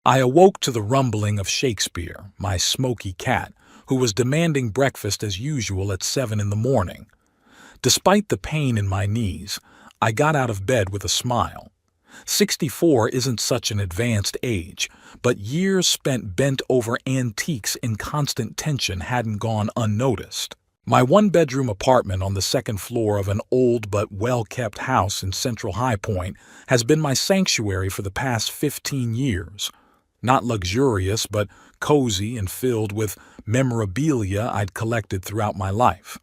I awoke to the rumbling of Shakespeare, my smoky cat, who was demanding breakfast as usual at 7 in the morning. Despite the pain in my knees, I got out of bed with a smile. 64 isn't such an advanced age, but years spent bent over antiques in constant tension hadn't gone unnoticed. My one-bedroom apartment on the second floor of an old but well-kept house in Central High Point has been my sanctuary for the past 15 years. Not luxurious, but cozy and filled with memorabilia I'd collected throughout my life.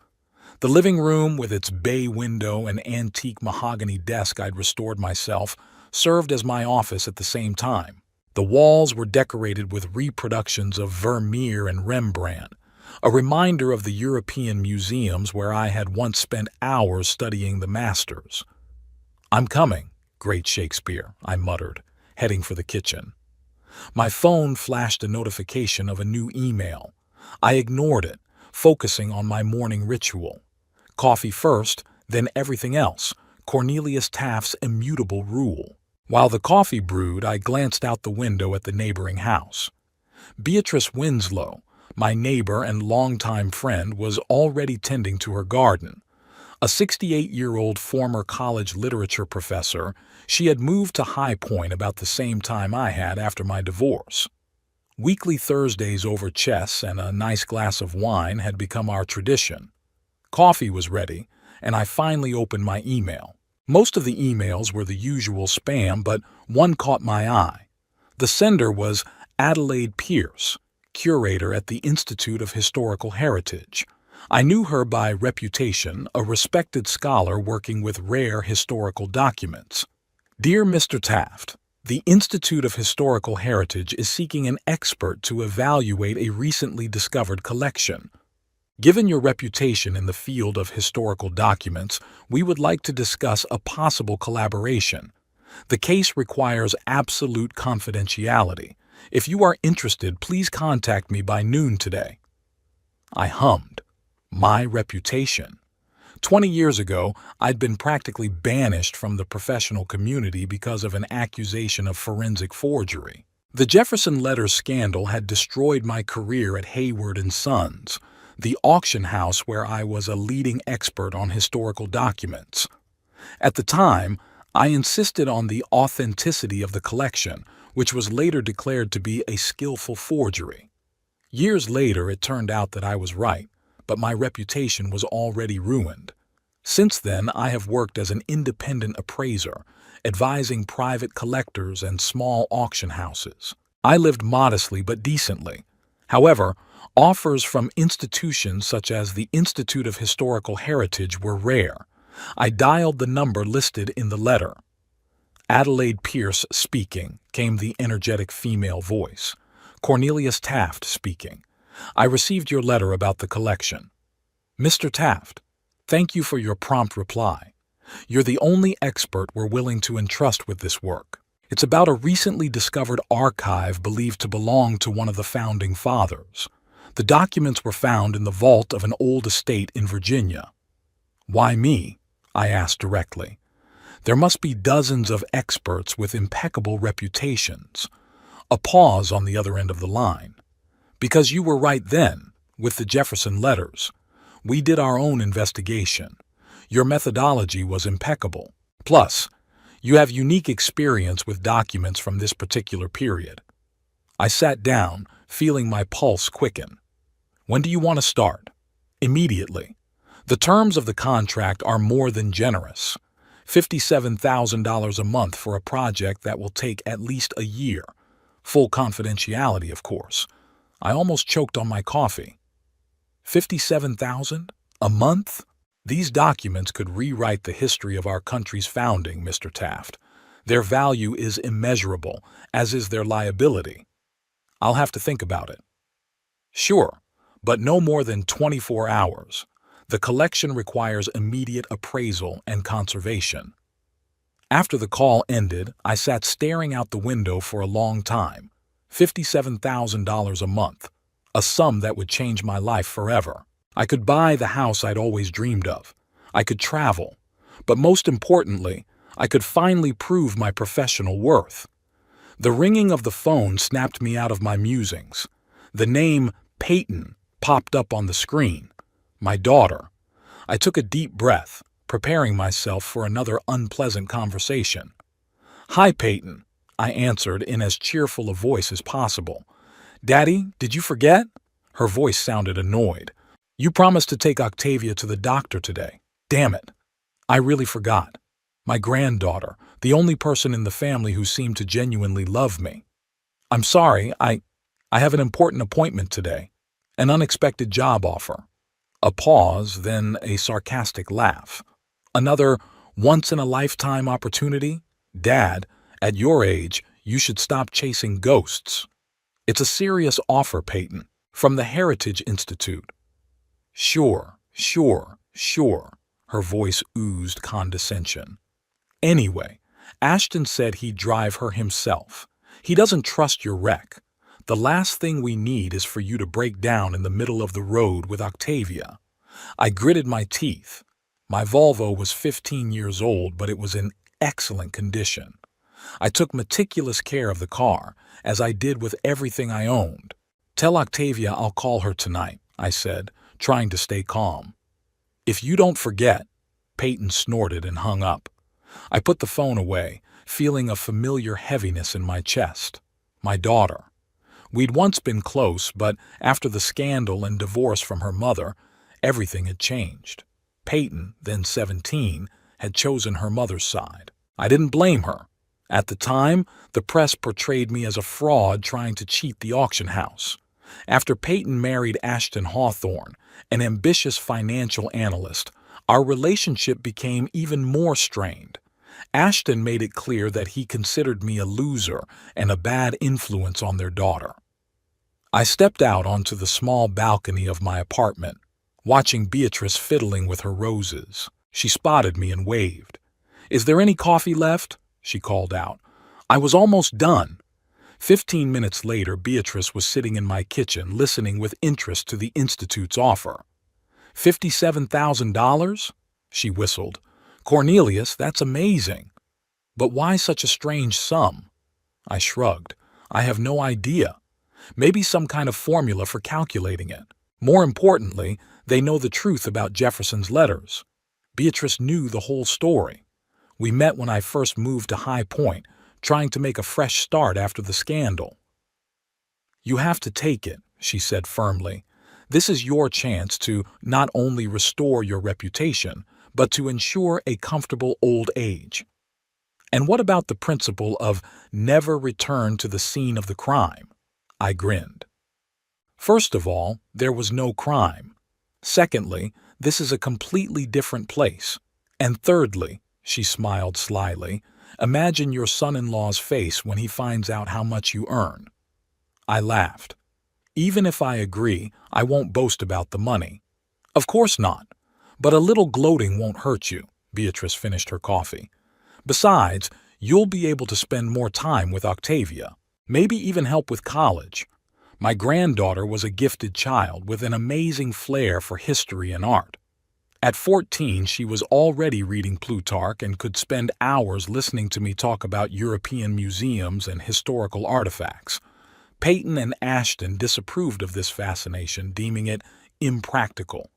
The living room, with its bay window and antique mahogany desk I'd restored myself, served as my office at the same time. The walls were decorated with reproductions of Vermeer and Rembrandt, a reminder of the European museums where I had once spent hours studying the masters. "I'm coming, great Shakespeare," I muttered, heading for the kitchen. My phone flashed a notification of a new email. I ignored it, focusing on my morning ritual. Coffee first, then everything else, Cornelius Taft's immutable rule. While the coffee brewed, I glanced out the window at the neighboring house. Beatrice Winslow, my neighbor and longtime friend, was already tending to her garden. A 68-year-old former college literature professor, she had moved to High Point about the same time I had after my divorce. Weekly Thursdays over chess and a nice glass of wine had become our tradition. Coffee was ready, and I finally opened my email. Most of the emails were the usual spam, but one caught my eye. The sender was Adelaide Pierce, curator at the Institute of Historical Heritage. I knew her by reputation, a respected scholar working with rare historical documents. "Dear Mr. Taft, the Institute of Historical Heritage is seeking an expert to evaluate a recently discovered collection. Given your reputation in the field of historical documents, we would like to discuss a possible collaboration. The case requires absolute confidentiality. If you are interested, please contact me by noon today." I hummed. My reputation. 20 years ago, I'd been practically banished from the professional community because of an accusation of forensic forgery. The Jefferson Letters scandal had destroyed my career at Hayward & Sons, the auction house where I was a leading expert on historical documents. At the time, I insisted on the authenticity of the collection, which was later declared to be a skillful forgery. Years later, it turned out that I was right, but my reputation was already ruined. Since then, I have worked as an independent appraiser, advising private collectors and small auction houses. I lived modestly but decently. However, offers from institutions such as the Institute of Historical Heritage were rare. I dialed the number listed in the letter. "Adelaide Pierce speaking," came the energetic female voice. "Cornelius Taft speaking. I received your letter about the collection. Mr. Taft, thank you for your prompt reply. You're the only expert we're willing to entrust with this work. It's about a recently discovered archive believed to belong to one of the founding fathers. The documents were found in the vault of an old estate in Virginia." "Why me?" I asked directly. "There must be dozens of experts with impeccable reputations." A pause on the other end of the line. "Because you were right then, with the Jefferson Letters. We did our own investigation. Your methodology was impeccable. Plus, you have unique experience with documents from this particular period." I sat down, feeling my pulse quicken. "When do you want to start?" "Immediately. The terms of the contract are more than generous. $57,000 a month for a project that will take at least a year. Full confidentiality, of course." I almost choked on my coffee. 57,000? A month? These documents could rewrite the history of our country's founding, Mr. Taft. Their value is immeasurable, as is their liability. I'll have to think about it. Sure, but no more than 24 hours. The collection requires immediate appraisal and conservation. After the call ended, I sat staring out the window for a long time. $57,000 a month, a sum that would change my life forever. I could buy the house I'd always dreamed of. I could travel. But most importantly, I could finally prove my professional worth. The ringing of the phone snapped me out of my musings. The name Peyton popped up on the screen. My daughter. I took a deep breath, preparing myself for another unpleasant conversation. "Hi, Peyton," I answered in as cheerful a voice as possible. "Daddy, did you forget?" Her voice sounded annoyed. "You promised to take Octavia to the doctor today. Damn it. I really forgot. My granddaughter, the only person in the family who seemed to genuinely love me. I'm sorry, I have an important appointment today. An unexpected job offer." A pause, then a sarcastic laugh. "Another once-in-a-lifetime opportunity? Dad, at your age, you should stop chasing ghosts. It's a serious offer, Peyton, from the Heritage Institute." "Sure, sure, sure." Her voice oozed condescension. "Anyway, Ashton said he'd drive her himself. He doesn't trust your wreck. The last thing we need is for you to break down in the middle of the road with Octavia." I gritted my teeth. My Volvo was 15 years old, but it was in excellent condition. I took meticulous care of the car, as I did with everything I owned. "Tell Octavia I'll call her tonight," I said, trying to stay calm. "If you don't forget." Peyton snorted and hung up. I put the phone away, feeling a familiar heaviness in my chest. My daughter. We'd once been close, but after the scandal and divorce from her mother, everything had changed. Peyton, then 17, had chosen her mother's side. I didn't blame her. At the time, the press portrayed me as a fraud trying to cheat the auction house. After Peyton married Ashton Hawthorne, an ambitious financial analyst, our relationship became even more strained. Ashton made it clear that he considered me a loser and a bad influence on their daughter. I stepped out onto the small balcony of my apartment, watching Beatrice fiddling with her roses. She spotted me and waved. "Is there any coffee left?" she called out. I was almost done. 15 minutes later, Beatrice was sitting in my kitchen listening with interest to the Institute's offer. $57,000? She whistled. "Cornelius, that's amazing. But why such a strange sum?" I shrugged. "I have no idea. Maybe some kind of formula for calculating it. More importantly, they know the truth about Jefferson's letters. Beatrice knew the whole story. We met when I first moved to High Point, trying to make a fresh start after the scandal." "You have to take it," she said firmly. "This is your chance to not only restore your reputation, but to ensure a comfortable old age." "And what about the principle of never return to the scene of the crime?" I grinned. "First of all, there was no crime. Secondly, this is a completely different place. And thirdly," she smiled slyly, "imagine your son-in-law's face when he finds out how much you earn." I laughed. "Even if I agree, I won't boast about the money." "Of course not. But a little gloating won't hurt you." Beatrice finished her coffee. "Besides, you'll be able to spend more time with Octavia. Maybe even help with college. My granddaughter was a gifted child with an amazing flair for history and art. At 14, she was already reading Plutarch and could spend hours listening to me talk about European museums and historical artifacts. Peyton and Ashton disapproved of this fascination, deeming it impractical.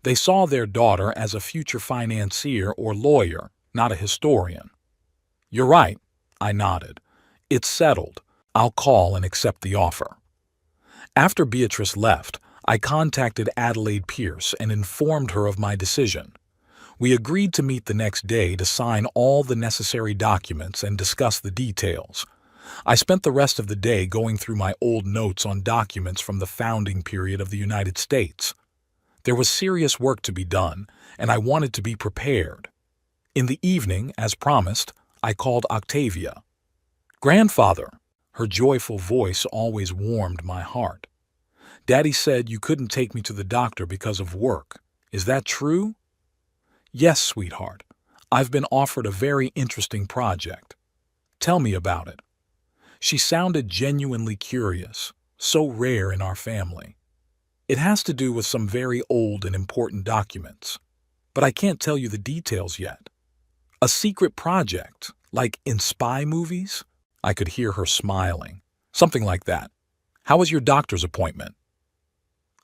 They saw their daughter as a future financier or lawyer, not a historian. "You're right," I nodded. "It's settled. I'll call and accept the offer." After Beatrice left, I contacted Adelaide Pierce and informed her of my decision. We agreed to meet the next day to sign all the necessary documents and discuss the details. I spent the rest of the day going through my old notes on documents from the founding period of the United States. There was serious work to be done, and I wanted to be prepared. In the evening, as promised, I called Octavia. "Grandfather," her joyful voice always warmed my heart. "Daddy said you couldn't take me to the doctor because of work. Is that true?" "Yes, sweetheart. I've been offered a very interesting project." "Tell me about it." She sounded genuinely curious, so rare in our family. "It has to do with some very old and important documents, but I can't tell you the details yet." "A secret project, like in spy movies?" I could hear her smiling. Something like that. How was your doctor's appointment?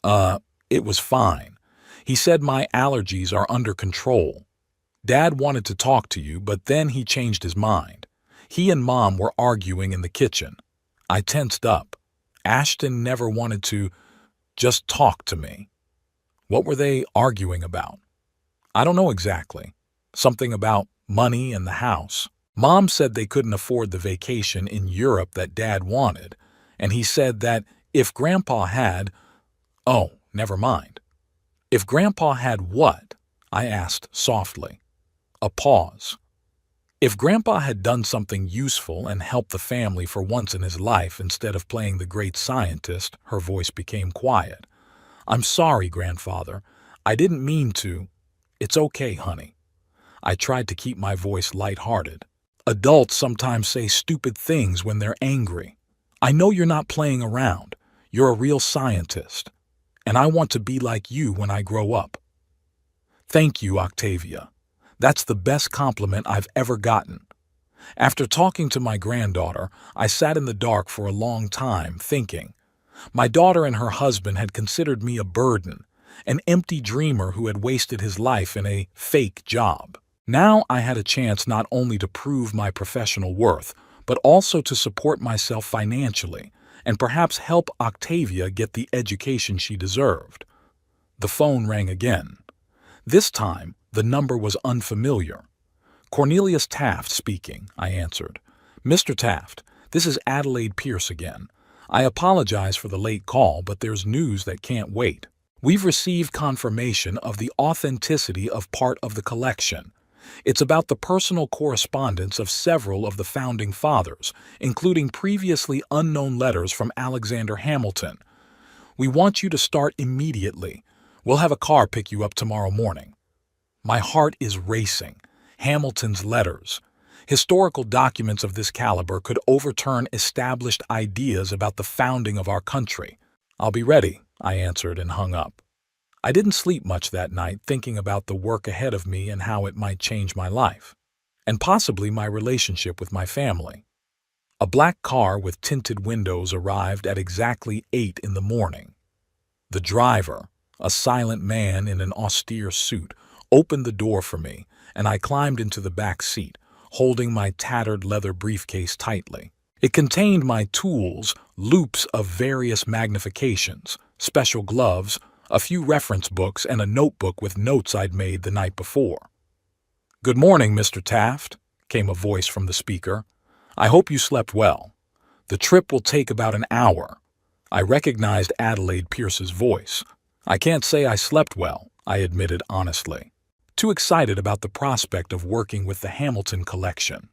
It was fine. He said my allergies are under control. Dad wanted to talk to you, but then he changed his mind. He and Mom were arguing in the kitchen. I tensed up. Ashton never wanted to just talk to me. What were they arguing about? I don't know exactly. Something about money and the house. Mom said they couldn't afford the vacation in Europe that Dad wanted, and he said that if Grandpa had— Oh, never mind. If Grandpa had what? I asked softly. A pause. If Grandpa had done something useful and helped the family for once in his life instead of playing the great scientist, her voice became quiet. I'm sorry, Grandfather. I didn't mean to. It's okay, honey. I tried to keep my voice lighthearted. Adults sometimes say stupid things when they're angry. I know you're not playing around. You're a real scientist. And I want to be like you when I grow up. Thank you, Octavia. That's the best compliment I've ever gotten. After talking to my granddaughter, I sat in the dark for a long time thinking. My daughter and her husband had considered me a burden, an empty dreamer who had wasted his life in a fake job. Now I had a chance not only to prove my professional worth, but also to support myself financially and perhaps help Octavia get the education she deserved. The phone rang again. This time, the number was unfamiliar. Cornelius Taft speaking, I answered. Mr. Taft, this is Adelaide Pierce again. I apologize for the late call, but there's news that can't wait. We've received confirmation of the authenticity of part of the collection. It's about the personal correspondence of several of the founding fathers, including previously unknown letters from Alexander Hamilton. We want you to start immediately. We'll have a car pick you up tomorrow morning. My heart is racing. Hamilton's letters. Historical documents of this caliber could overturn established ideas about the founding of our country. I'll be ready, I answered and hung up. I didn't sleep much that night thinking about the work ahead of me and how it might change my life, and possibly my relationship with my family. A black car with tinted windows arrived at exactly 8 in the morning. The driver, a silent man in an austere suit, opened the door for me, and I climbed into the back seat, holding my tattered leather briefcase tightly. It contained my tools, loupes of various magnifications, special gloves, a few reference books, and a notebook with notes I'd made the night before. "Good morning, Mr. Taft," came a voice from the speaker. "I hope you slept well. The trip will take about an hour." I recognized Adelaide Pierce's voice. "I can't say I slept well," I admitted honestly. Too excited about the prospect of working with the Hamilton collection.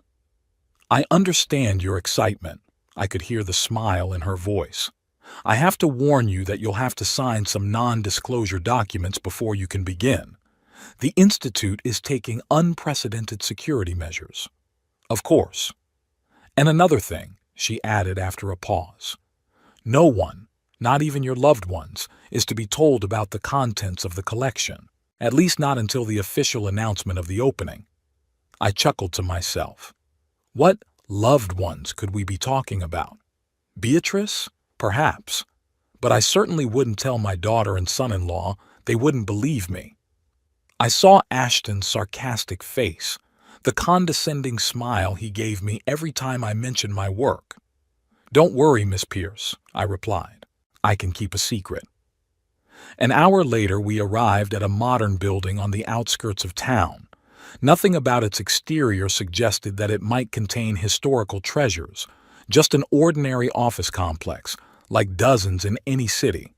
"I understand your excitement." I could hear the smile in her voice. "I have to warn you that you'll have to sign some non-disclosure documents before you can begin. The Institute is taking unprecedented security measures." "Of course." "And another thing," she added after a pause. "No one, not even your loved ones, is to be told about the contents of the collection, at least not until the official announcement of the opening." I chuckled to myself. What loved ones could we be talking about? Beatrice? Perhaps. But I certainly wouldn't tell my daughter and son-in-law. They wouldn't believe me. I saw Ashton's sarcastic face, the condescending smile he gave me every time I mentioned my work. "Don't worry, Miss Pierce," I replied. "I can keep a secret." An hour later, we arrived at a modern building on the outskirts of town. Nothing about its exterior suggested that it might contain historical treasures, just an ordinary office complex, like dozens in any city.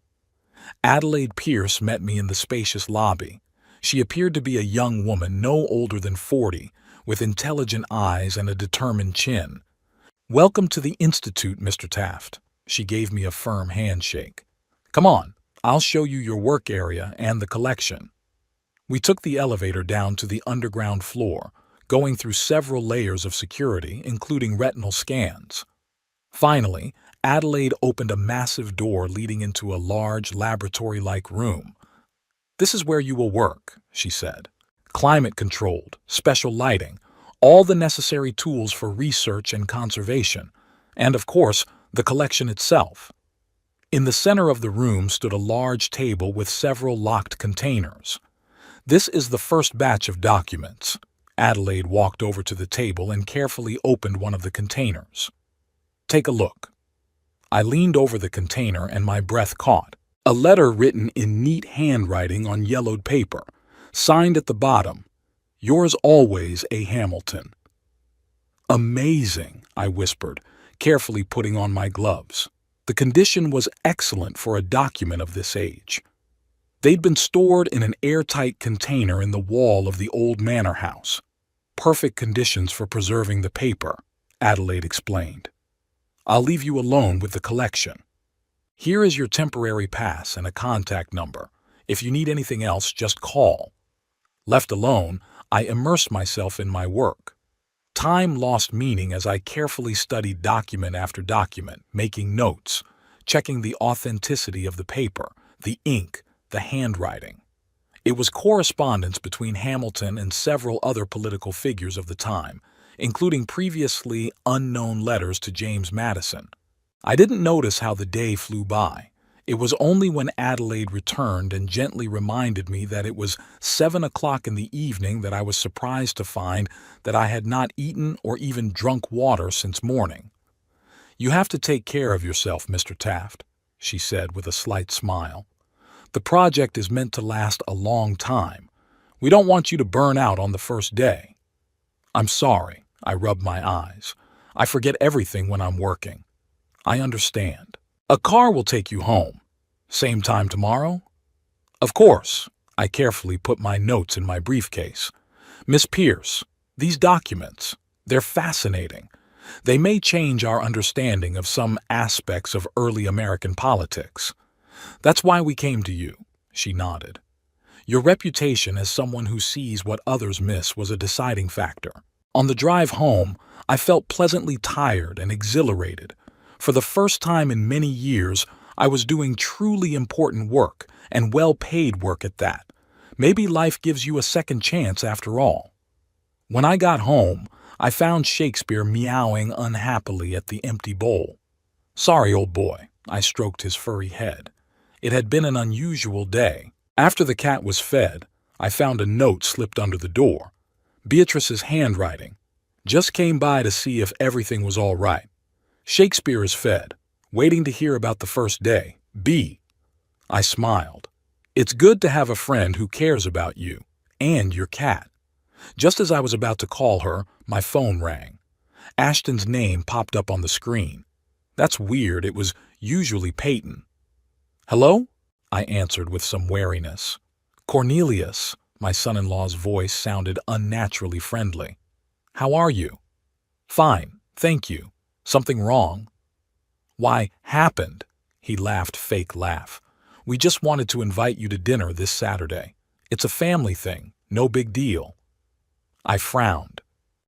Adelaide Pierce met me in the spacious lobby. She appeared to be a young woman no older than 40, with intelligent eyes and a determined chin. "Welcome to the Institute, Mr. Taft." She gave me a firm handshake. "Come on, I'll show you your work area and the collection." We took the elevator down to the underground floor, going through several layers of security, including retinal scans. Finally, Adelaide opened a massive door leading into a large laboratory-like room. "This is where you will work," she said. "Climate-controlled, special lighting, all the necessary tools for research and conservation. and, of course, the collection itself. In the center of the room stood a large table with several locked containers. "This is the first batch of documents." Adelaide walked over to the table and carefully opened one of the containers. "Take a look." I leaned over the container and my breath caught. A letter written in neat handwriting on yellowed paper, signed at the bottom, "Yours always, A. Hamilton." "Amazing," I whispered, carefully putting on my gloves. The condition was excellent for a document of this age. They'd been stored in an airtight container in the wall of the old manor house. "Perfect conditions for preserving the paper," Adelaide explained. "I'll leave you alone with the collection. Here is your temporary pass and a contact number. If you need anything else, just call." Left alone, I immersed myself in my work. Time lost meaning as I carefully studied document after document, making notes, checking the authenticity of the paper, the ink, the handwriting. It was correspondence between Hamilton and several other political figures of the time, including previously unknown letters to James Madison. I didn't notice how the day flew by. It was only when Adelaide returned and gently reminded me that it was 7 o'clock in the evening that I was surprised to find that I had not eaten or even drunk water since morning. "You have to take care of yourself, Mr. Taft," she said with a slight smile. "The project is meant to last a long time. We don't want you to burn out on the first day." "I'm sorry," I rubbed my eyes. "I forget everything when I'm working." "I understand. A car will take you home. Same time tomorrow?" "Of course." I carefully put my notes in my briefcase. "Miss Pierce, these documents, they're fascinating. They may change our understanding of some aspects of early American politics. That's why we came to you," she nodded. "Your reputation as someone who sees what others miss was a deciding factor." On the drive home, I felt pleasantly tired and exhilarated. For the first time in many years, I was doing truly important work, and well-paid work at that. Maybe life gives you a second chance after all. When I got home, I found Shakespeare meowing unhappily at the empty bowl. "Sorry, old boy," I stroked his furry head. It had been an unusual day. After the cat was fed, I found a note slipped under the door. Beatrice's handwriting. "Just came by to see if everything was all right. Shakespeare is fed. Waiting to hear about the first day. B." I smiled. "It's good to have a friend who cares about you and your cat." Just as I was about to call her, my phone rang. Ashton's name popped up on the screen. That's weird, it was usually Peyton. "Hello?" I answered with some wariness. "Cornelius," my son-in-law's voice sounded unnaturally friendly. "How are you?" "Fine, thank you. Something wrong?" "Why, happened." He laughed fake laugh. "We just wanted to invite you to dinner this Saturday. It's a family thing, no big deal." I frowned.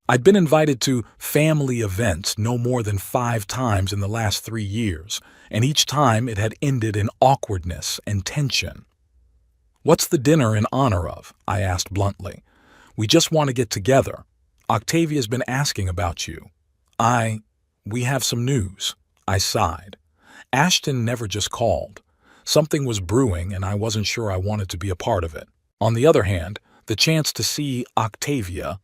I'd been invited to family events no more than 5 times in the last 3 years, and each time it had ended in awkwardness and tension. "What's the dinner in honor of?" I asked bluntly. "We just want to get together. Octavia's been asking about you." We have some news." I sighed. Ashton never just called. Something was brewing and I wasn't sure I wanted to be a part of it. On the other hand, the chance to see Octavia.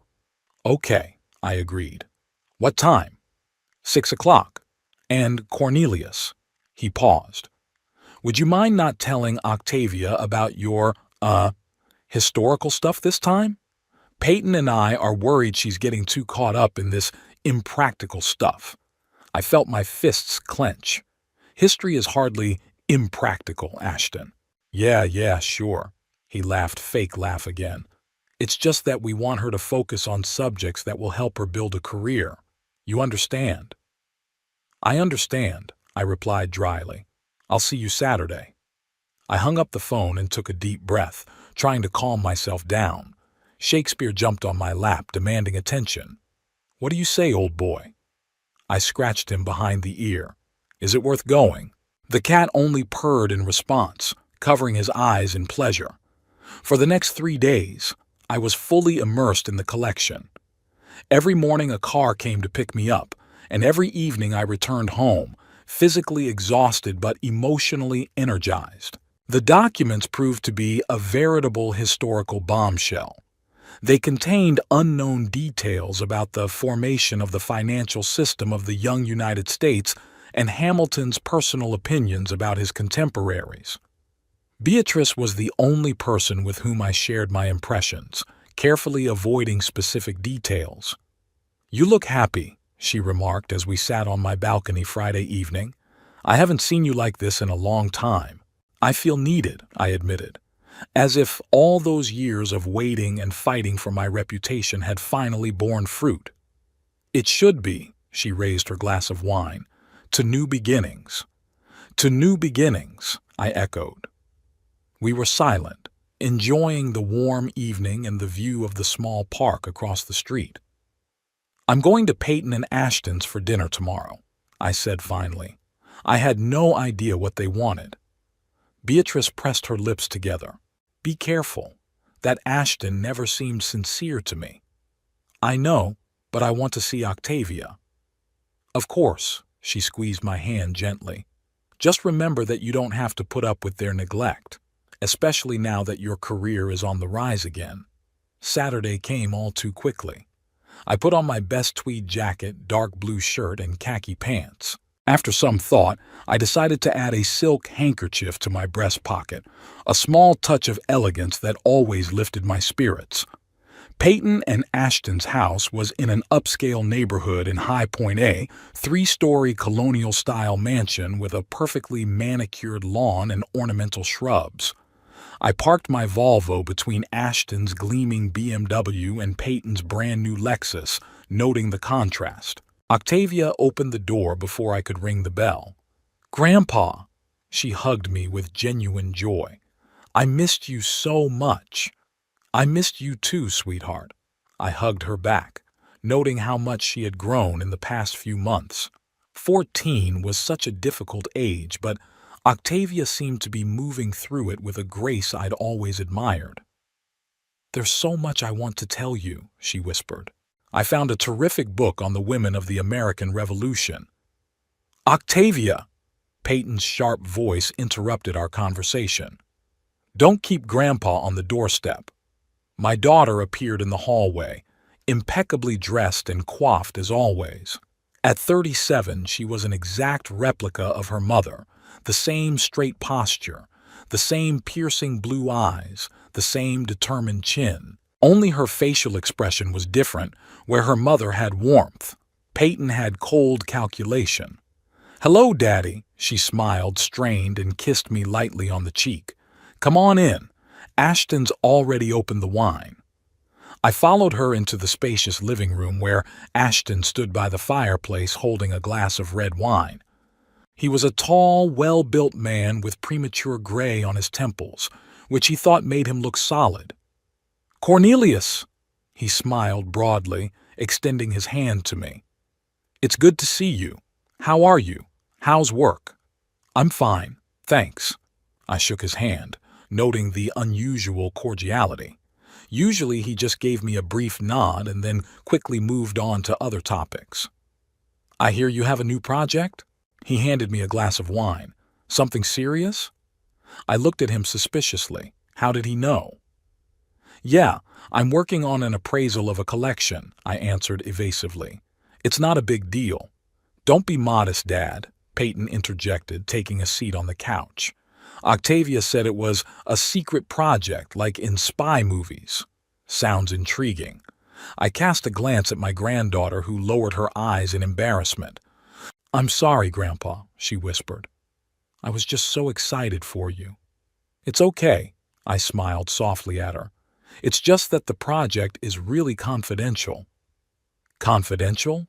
"Okay," I agreed. "What time?" 6 o'clock. "And Cornelius." He paused. "Would you mind not telling Octavia about your, historical stuff this time? Peyton and I are worried she's getting too caught up in this impractical stuff." I felt my fists clench. "History is hardly impractical, Ashton." Yeah, sure." He laughed fake laugh again. "It's just that we want her to focus on subjects that will help her build a career. You understand?" "I understand," I replied dryly. "I'll see you Saturday." I hung up the phone and took a deep breath, trying to calm myself down. Shakespeare jumped on my lap, demanding attention. "What do you say, old boy?" I scratched him behind the ear. "Is it worth going?" The cat only purred in response, covering his eyes in pleasure. For the next 3 days, I was fully immersed in the collection. Every morning a car came to pick me up, and every evening I returned home, physically exhausted but emotionally energized. The documents proved to be a veritable historical bombshell. They contained unknown details about the formation of the financial system of the young United States and Hamilton's personal opinions about his contemporaries. Beatrice was the only person with whom I shared my impressions, carefully avoiding specific details. "You look happy," she remarked as we sat on my balcony Friday evening. "I haven't seen you like this in a long time." "I feel needed," I admitted, as if all those years of waiting and fighting for my reputation had finally borne fruit. "It should be," she raised her glass of wine. "To new beginnings." "To new beginnings," I echoed. We were silent, enjoying the warm evening and the view of the small park across the street. "I'm going to Peyton and Ashton's for dinner tomorrow," I said finally. I had no idea what they wanted. Beatrice pressed her lips together. "Be careful. That Ashton never seemed sincere to me." "I know, but I want to see Octavia." "Of course," she squeezed my hand gently. "Just remember that you don't have to put up with their neglect, especially now that your career is on the rise again." Saturday came all too quickly. I put on my best tweed jacket, dark blue shirt, and khaki pants. After some thought, I decided to add a silk handkerchief to my breast pocket, a small touch of elegance that always lifted my spirits. Peyton and Ashton's house was in an upscale neighborhood in High Point A, three-story colonial-style mansion with a perfectly manicured lawn and ornamental shrubs. I parked my Volvo between Ashton's gleaming BMW and Peyton's brand-new Lexus, noting the contrast. Octavia opened the door before I could ring the bell. "Grandpa!" She hugged me with genuine joy. "I missed you so much." "I missed you too, sweetheart." I hugged her back, noting how much she had grown in the past few months. 14 was such a difficult age, but Octavia seemed to be moving through it with a grace I'd always admired. "There's so much I want to tell you," she whispered. "I found a terrific book on the women of the American Revolution." "Octavia!" Peyton's sharp voice interrupted our conversation. "Don't keep Grandpa on the doorstep." My daughter appeared in the hallway, impeccably dressed and coiffed as always. At 37, she was an exact replica of her mother, the same straight posture, the same piercing blue eyes, the same determined chin. Only her facial expression was different, where her mother had warmth. Peyton had cold calculation. "Hello, Daddy," she smiled, strained, and kissed me lightly on the cheek. "Come on in. Ashton's already opened the wine." I followed her into the spacious living room where Ashton stood by the fireplace holding a glass of red wine. He was a tall, well-built man with premature gray on his temples, which he thought made him look solid. "Cornelius!" He smiled broadly, extending his hand to me. "It's good to see you. How are you? How's work?" "I'm fine, thanks." I shook his hand, noting the unusual cordiality. Usually he just gave me a brief nod and then quickly moved on to other topics. "I hear you have a new project?" He handed me a glass of wine. "Something serious?" I looked at him suspiciously. How did he know? "Yeah, I'm working on an appraisal of a collection," I answered evasively. "It's not a big deal." "Don't be modest, Dad," Peyton interjected, taking a seat on the couch. "Octavia said it was a secret project, like in spy movies." "Sounds intriguing." I cast a glance at my granddaughter, who lowered her eyes in embarrassment. "I'm sorry, Grandpa," she whispered. "I was just so excited for you." "It's okay," I smiled softly at her. "It's just that the project is really confidential." "Confidential?"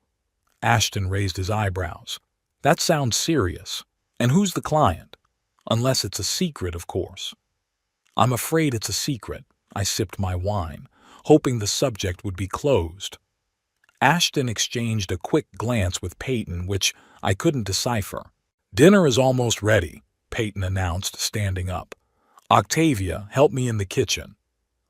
Ashton raised his eyebrows. "That sounds serious. And who's the client? Unless it's a secret, of course." "I'm afraid it's a secret." I sipped my wine, hoping the subject would be closed. Ashton exchanged a quick glance with Peyton, which I couldn't decipher. "Dinner is almost ready," Peyton announced, standing up. "Octavia, help me in the kitchen."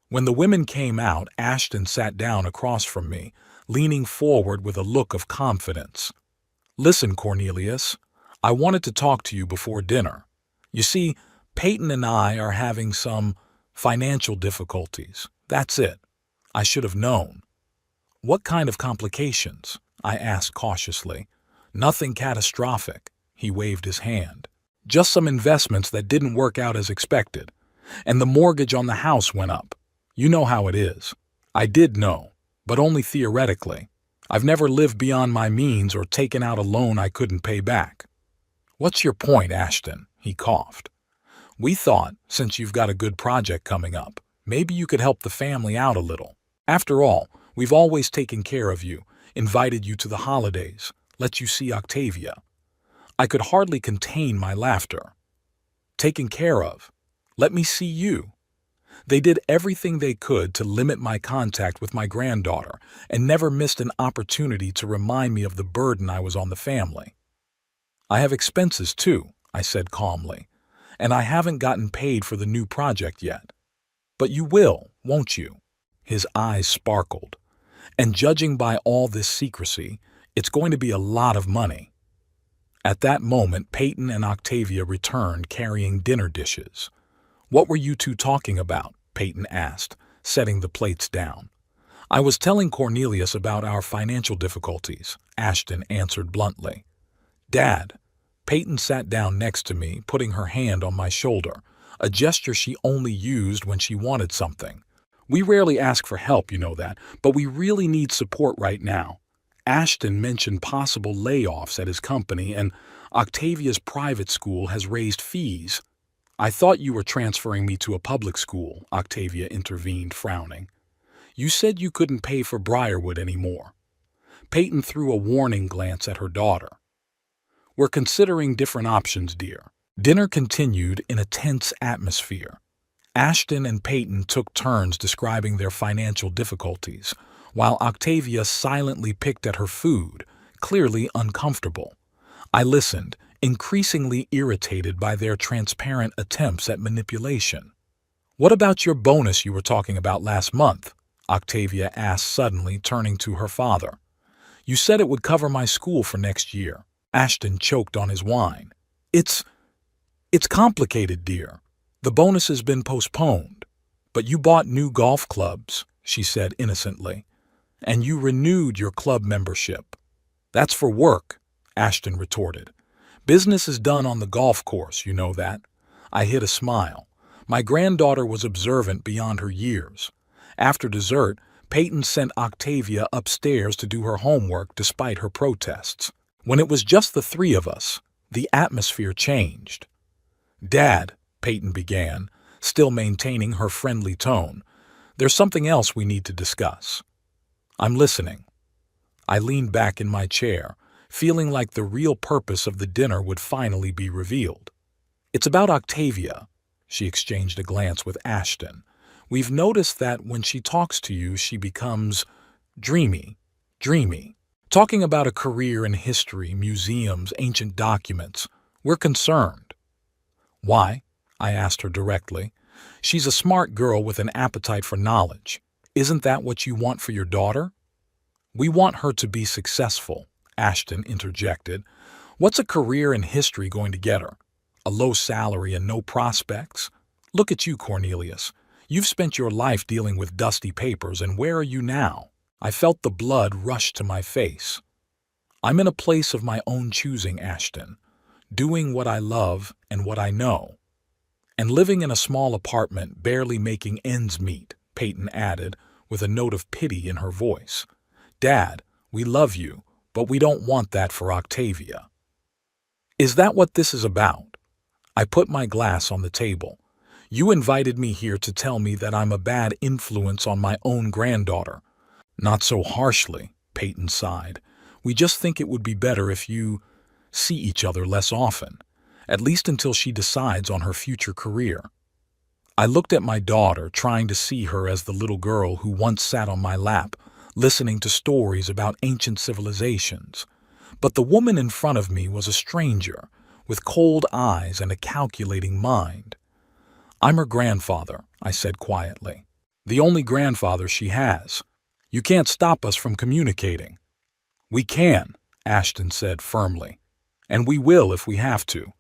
When the women came out, Ashton sat down across from me, leaning forward with a look of confidence. Listen, Cornelius, I wanted to talk to you before dinner. You see, Peyton and I are having some financial difficulties. That's it. I should have known. What kind of complications? I asked cautiously. Nothing catastrophic. He waved his hand. Just some investments that didn't work out as expected. And the mortgage on the house went up. You know how it is. I did know, but only theoretically. I've never lived beyond my means or taken out a loan I couldn't pay back. What's your point, Ashton? He coughed. We thought, since you've got a good project coming up, maybe you could help the family out a little. After all, we've always taken care of you, invited you to the holidays, let you see Octavia. I could hardly contain my laughter. Taken care of? Let me see you. They did everything they could to limit my contact with my granddaughter and never missed an opportunity to remind me of the burden I was on the family. I have expenses too, I said calmly, and I haven't gotten paid for the new project yet. But you will, won't you? His eyes sparkled. And judging by all this secrecy, it's going to be a lot of money. At that moment, Peyton and Octavia returned carrying dinner dishes. What were you two talking about? Peyton asked, setting the plates down. I was telling Cornelius about our financial difficulties, Ashton answered bluntly. Dad. Peyton sat down next to me, putting her hand on my shoulder, a gesture she only used when she wanted something. We rarely ask for help, you know that, but we really need support right now. Ashton mentioned possible layoffs at his company, and Octavia's private school has raised fees. I thought you were transferring me to a public school, Octavia intervened, frowning. You said you couldn't pay for Briarwood anymore. Peyton threw a warning glance at her daughter. We're considering different options, dear. Dinner continued in a tense atmosphere. Ashton and Peyton took turns describing their financial difficulties, while Octavia silently picked at her food, clearly uncomfortable. I listened, increasingly irritated by their transparent attempts at manipulation. What about your bonus you were talking about last month? Octavia asked suddenly, turning to her father. You said it would cover my school for next year. Ashton choked on his wine. It's complicated, dear. The bonus has been postponed. But you bought new golf clubs, she said innocently. And you renewed your club membership. That's for work, Ashton retorted. Business is done on the golf course, you know that. I hid a smile. My granddaughter was observant beyond her years. After dessert, Peyton sent Octavia upstairs to do her homework despite her protests. When it was just the three of us, the atmosphere changed. Dad, Peyton began, still maintaining her friendly tone, there's something else we need to discuss. I'm listening. I leaned back in my chair, feeling like the real purpose of the dinner would finally be revealed. It's about Octavia. She exchanged a glance with Ashton. We've noticed that when she talks to you, she becomes dreamy. Talking about a career in history, museums, ancient documents. We're concerned. Why? I asked her directly. She's a smart girl with an appetite for knowledge. Isn't that what you want for your daughter? We want her to be successful, Ashton interjected. What's a career in history going to get her? A low salary and no prospects? Look at you, Cornelius. You've spent your life dealing with dusty papers, and where are you now? I felt the blood rush to my face. I'm in a place of my own choosing, Ashton, doing what I love and what I know. And living in a small apartment, barely making ends meet, Peyton added, with a note of pity in her voice. Dad, we love you, but we don't want that for Octavia. Is that what this is about? I put my glass on the table. You invited me here to tell me that I'm a bad influence on my own granddaughter. Not so harshly, Peyton sighed. We just think it would be better if you see each other less often, at least until she decides on her future career. I looked at my daughter, trying to see her as the little girl who once sat on my lap, listening to stories about ancient civilizations. But the woman in front of me was a stranger, with cold eyes and a calculating mind. I'm her grandfather, I said quietly. The only grandfather she has. You can't stop us from communicating. We can, Ashton said firmly. "And we will if we have to.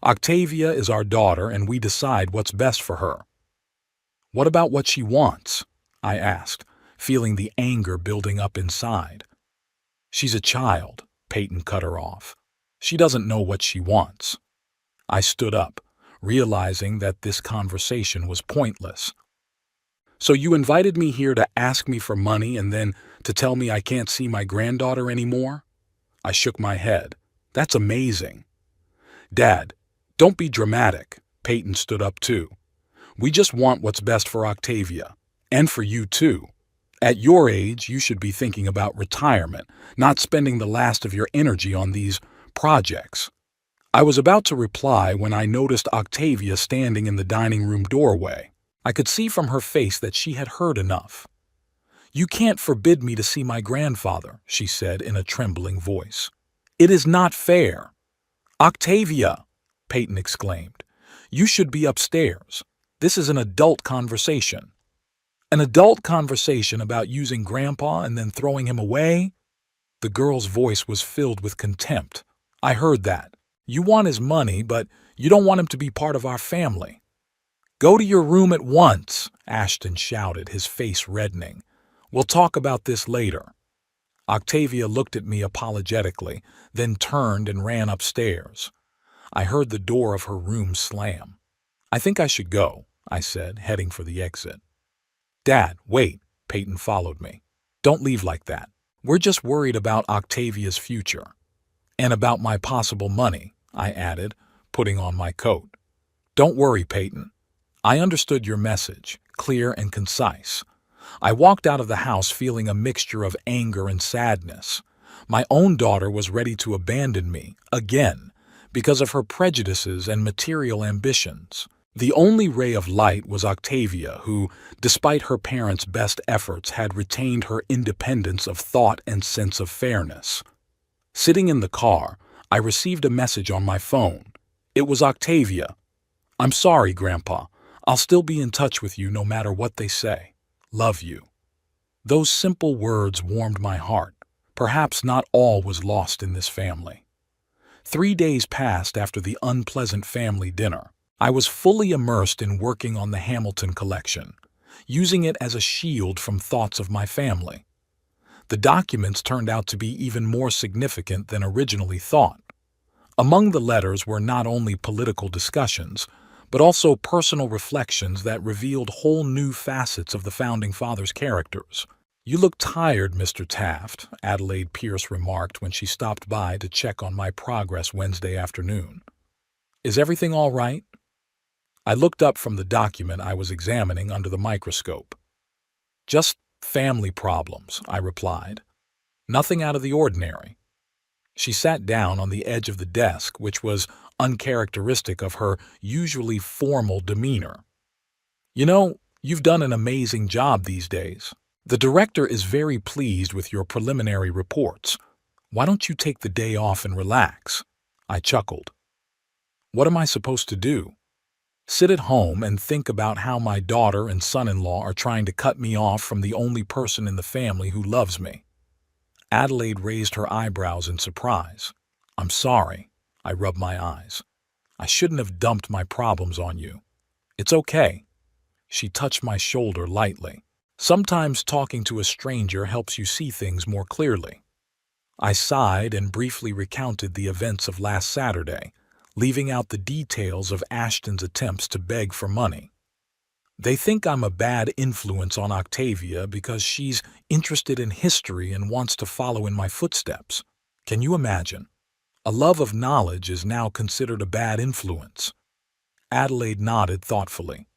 Octavia is our daughter and we decide what's best for her." "What about what she wants?" I asked, feeling the anger building up inside. "She's a child," Peyton cut her off. "She doesn't know what she wants." I stood up, realizing that this conversation was pointless. "So you invited me here to ask me for money and then to tell me I can't see my granddaughter anymore?" I shook my head. "That's amazing." "Dad, don't be dramatic." Peyton stood up too. "We just want what's best for Octavia. And for you too. At your age, you should be thinking about retirement, not spending the last of your energy on these projects." I was about to reply when I noticed Octavia standing in the dining room doorway. I could see from her face that she had heard enough. "You can't forbid me to see my grandfather," she said in a trembling voice. "It is not fair." "Octavia!" Peyton exclaimed. "You should be upstairs. This is an adult conversation." "An adult conversation about using Grandpa and then throwing him away?" The girl's voice was filled with contempt. "I heard that. You want his money, but you don't want him to be part of our family." "Go to your room at once," Ashton shouted, his face reddening. "We'll talk about this later." Octavia looked at me apologetically, then turned and ran upstairs. I heard the door of her room slam. "I think I should go," I said, heading for the exit. "Dad, wait," Peyton followed me. "Don't leave like that. We're just worried about Octavia's future." "And about my possible money," I added, putting on my coat. "Don't worry, Peyton. I understood your message, clear and concise." I walked out of the house feeling a mixture of anger and sadness. My own daughter was ready to abandon me, again, because of her prejudices and material ambitions. The only ray of light was Octavia, who, despite her parents' best efforts, had retained her independence of thought and sense of fairness. Sitting in the car, I received a message on my phone. It was Octavia. "I'm sorry, Grandpa. I'll still be in touch with you no matter what they say. Love you." Those simple words warmed my heart. Perhaps not all was lost in this family. 3 days passed after the unpleasant family dinner. I was fully immersed in working on the Hamilton collection, using it as a shield from thoughts of my family. The documents turned out to be even more significant than originally thought. Among the letters were not only political discussions, but also personal reflections that revealed whole new facets of the Founding Fathers' characters. "You look tired, Mr. Taft," Adelaide Pierce remarked when she stopped by to check on my progress Wednesday afternoon. "Is everything all right?" I looked up from the document I was examining under the microscope. "Just family problems," I replied. "Nothing out of the ordinary." She sat down on the edge of the desk, which was uncharacteristic of her usually formal demeanor. "You know, you've done an amazing job these days. The director is very pleased with your preliminary reports. Why don't you take the day off and relax?" I chuckled. "What am I supposed to do? Sit at home and think about how my daughter and son-in-law are trying to cut me off from the only person in the family who loves me?" Adelaide raised her eyebrows in surprise. "I'm sorry." I rubbed my eyes. "I shouldn't have dumped my problems on you." "It's okay." She touched my shoulder lightly. "Sometimes talking to a stranger helps you see things more clearly." I sighed and briefly recounted the events of last Saturday, leaving out the details of Ashton's attempts to beg for money. "They think I'm a bad influence on Octavia because she's interested in history and wants to follow in my footsteps. Can you imagine? A love of knowledge is now considered a bad influence." Adelaide nodded thoughtfully.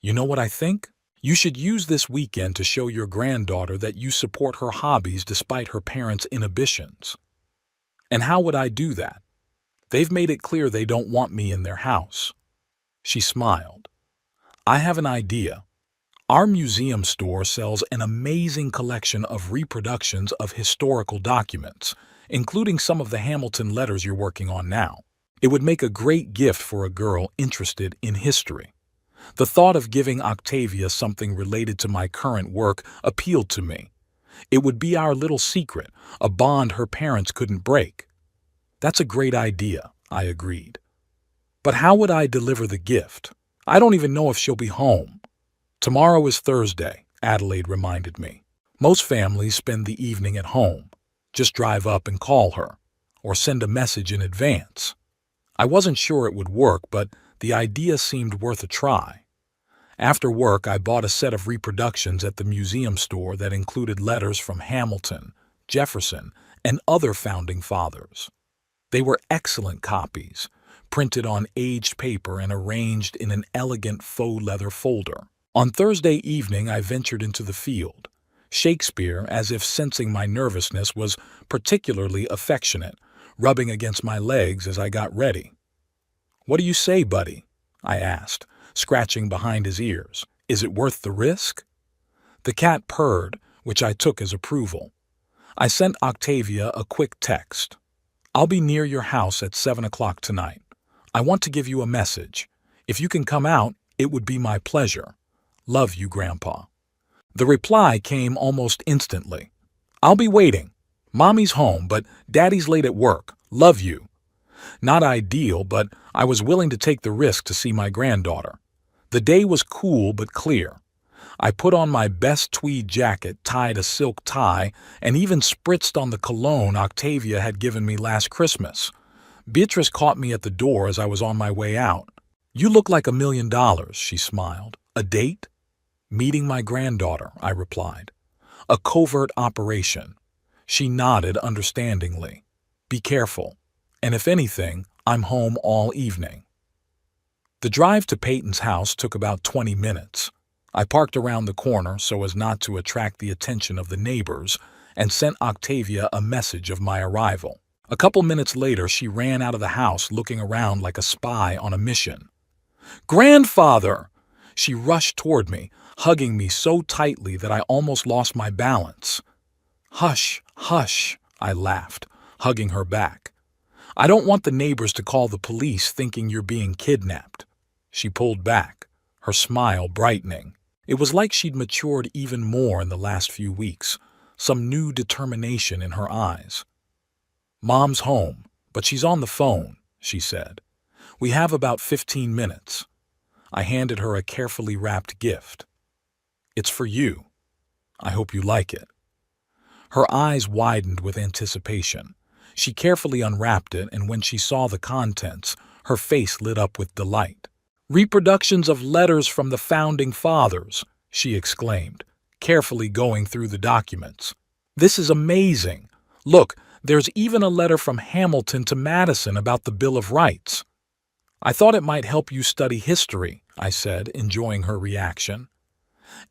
"You know what I think? You should use this weekend to show your granddaughter that you support her hobbies despite her parents' inhibitions." "And how would I do that? They've made it clear they don't want me in their house." She smiled. "I have an idea. Our museum store sells an amazing collection of reproductions of historical documents, including some of the Hamilton letters you're working on now. It would make a great gift for a girl interested in history." The thought of giving Octavia something related to my current work appealed to me. It would be our little secret, a bond her parents couldn't break. That's a great idea, I agreed. But how would I deliver the gift? I don't even know if she'll be home. Tomorrow is Thursday, Adelaide reminded me. Most families spend the evening at home. Just drive up and call her, or send a message in advance. I wasn't sure it would work, but the idea seemed worth a try. After work, I bought a set of reproductions at the museum store that included letters from Hamilton, Jefferson, and other founding fathers. They were excellent copies, printed on aged paper and arranged in an elegant faux leather folder. On Thursday evening, I ventured into the field. Shakespeare, as if sensing my nervousness, was particularly affectionate, rubbing against my legs as I got ready. "What do you say, buddy?" I asked, scratching behind his ears. "Is it worth the risk?" The cat purred, which I took as approval. I sent Octavia a quick text. "I'll be near your house at 7 o'clock tonight. I want to give you a message. If you can come out, it would be my pleasure. Love you, Grandpa." The reply came almost instantly. "I'll be waiting. Mommy's home, but Daddy's late at work. Love you." Not ideal, but I was willing to take the risk to see my granddaughter. The day was cool but clear. I put on my best tweed jacket, tied a silk tie, and even spritzed on the cologne Octavia had given me last Christmas. Beatrice caught me at the door as I was on my way out. "You look like $1,000,000, she smiled. "A date?" "Meeting my granddaughter," I replied. "A covert operation." She nodded understandingly. "Be careful. And if anything, I'm home all evening." The drive to Peyton's house took about 20 minutes. I parked around the corner so as not to attract the attention of the neighbors and sent Octavia a message of my arrival. A couple minutes later, she ran out of the house looking around like a spy on a mission. "Grandfather!" She rushed toward me, hugging me so tightly that I almost lost my balance. "Hush, hush," I laughed, hugging her back. "I don't want the neighbors to call the police thinking you're being kidnapped." She pulled back, her smile brightening. It was like she'd matured even more in the last few weeks, some new determination in her eyes. "Mom's home, but she's on the phone," she said. "We have about 15 minutes. I handed her a carefully wrapped gift. "It's for you. I hope you like it." Her eyes widened with anticipation. She carefully unwrapped it, and when she saw the contents, her face lit up with delight. "Reproductions of letters from the founding fathers," she exclaimed, carefully going through the documents. "This is amazing. Look, there's even a letter from Hamilton to Madison about the Bill of Rights." "I thought it might help you study history," I said, enjoying her reaction.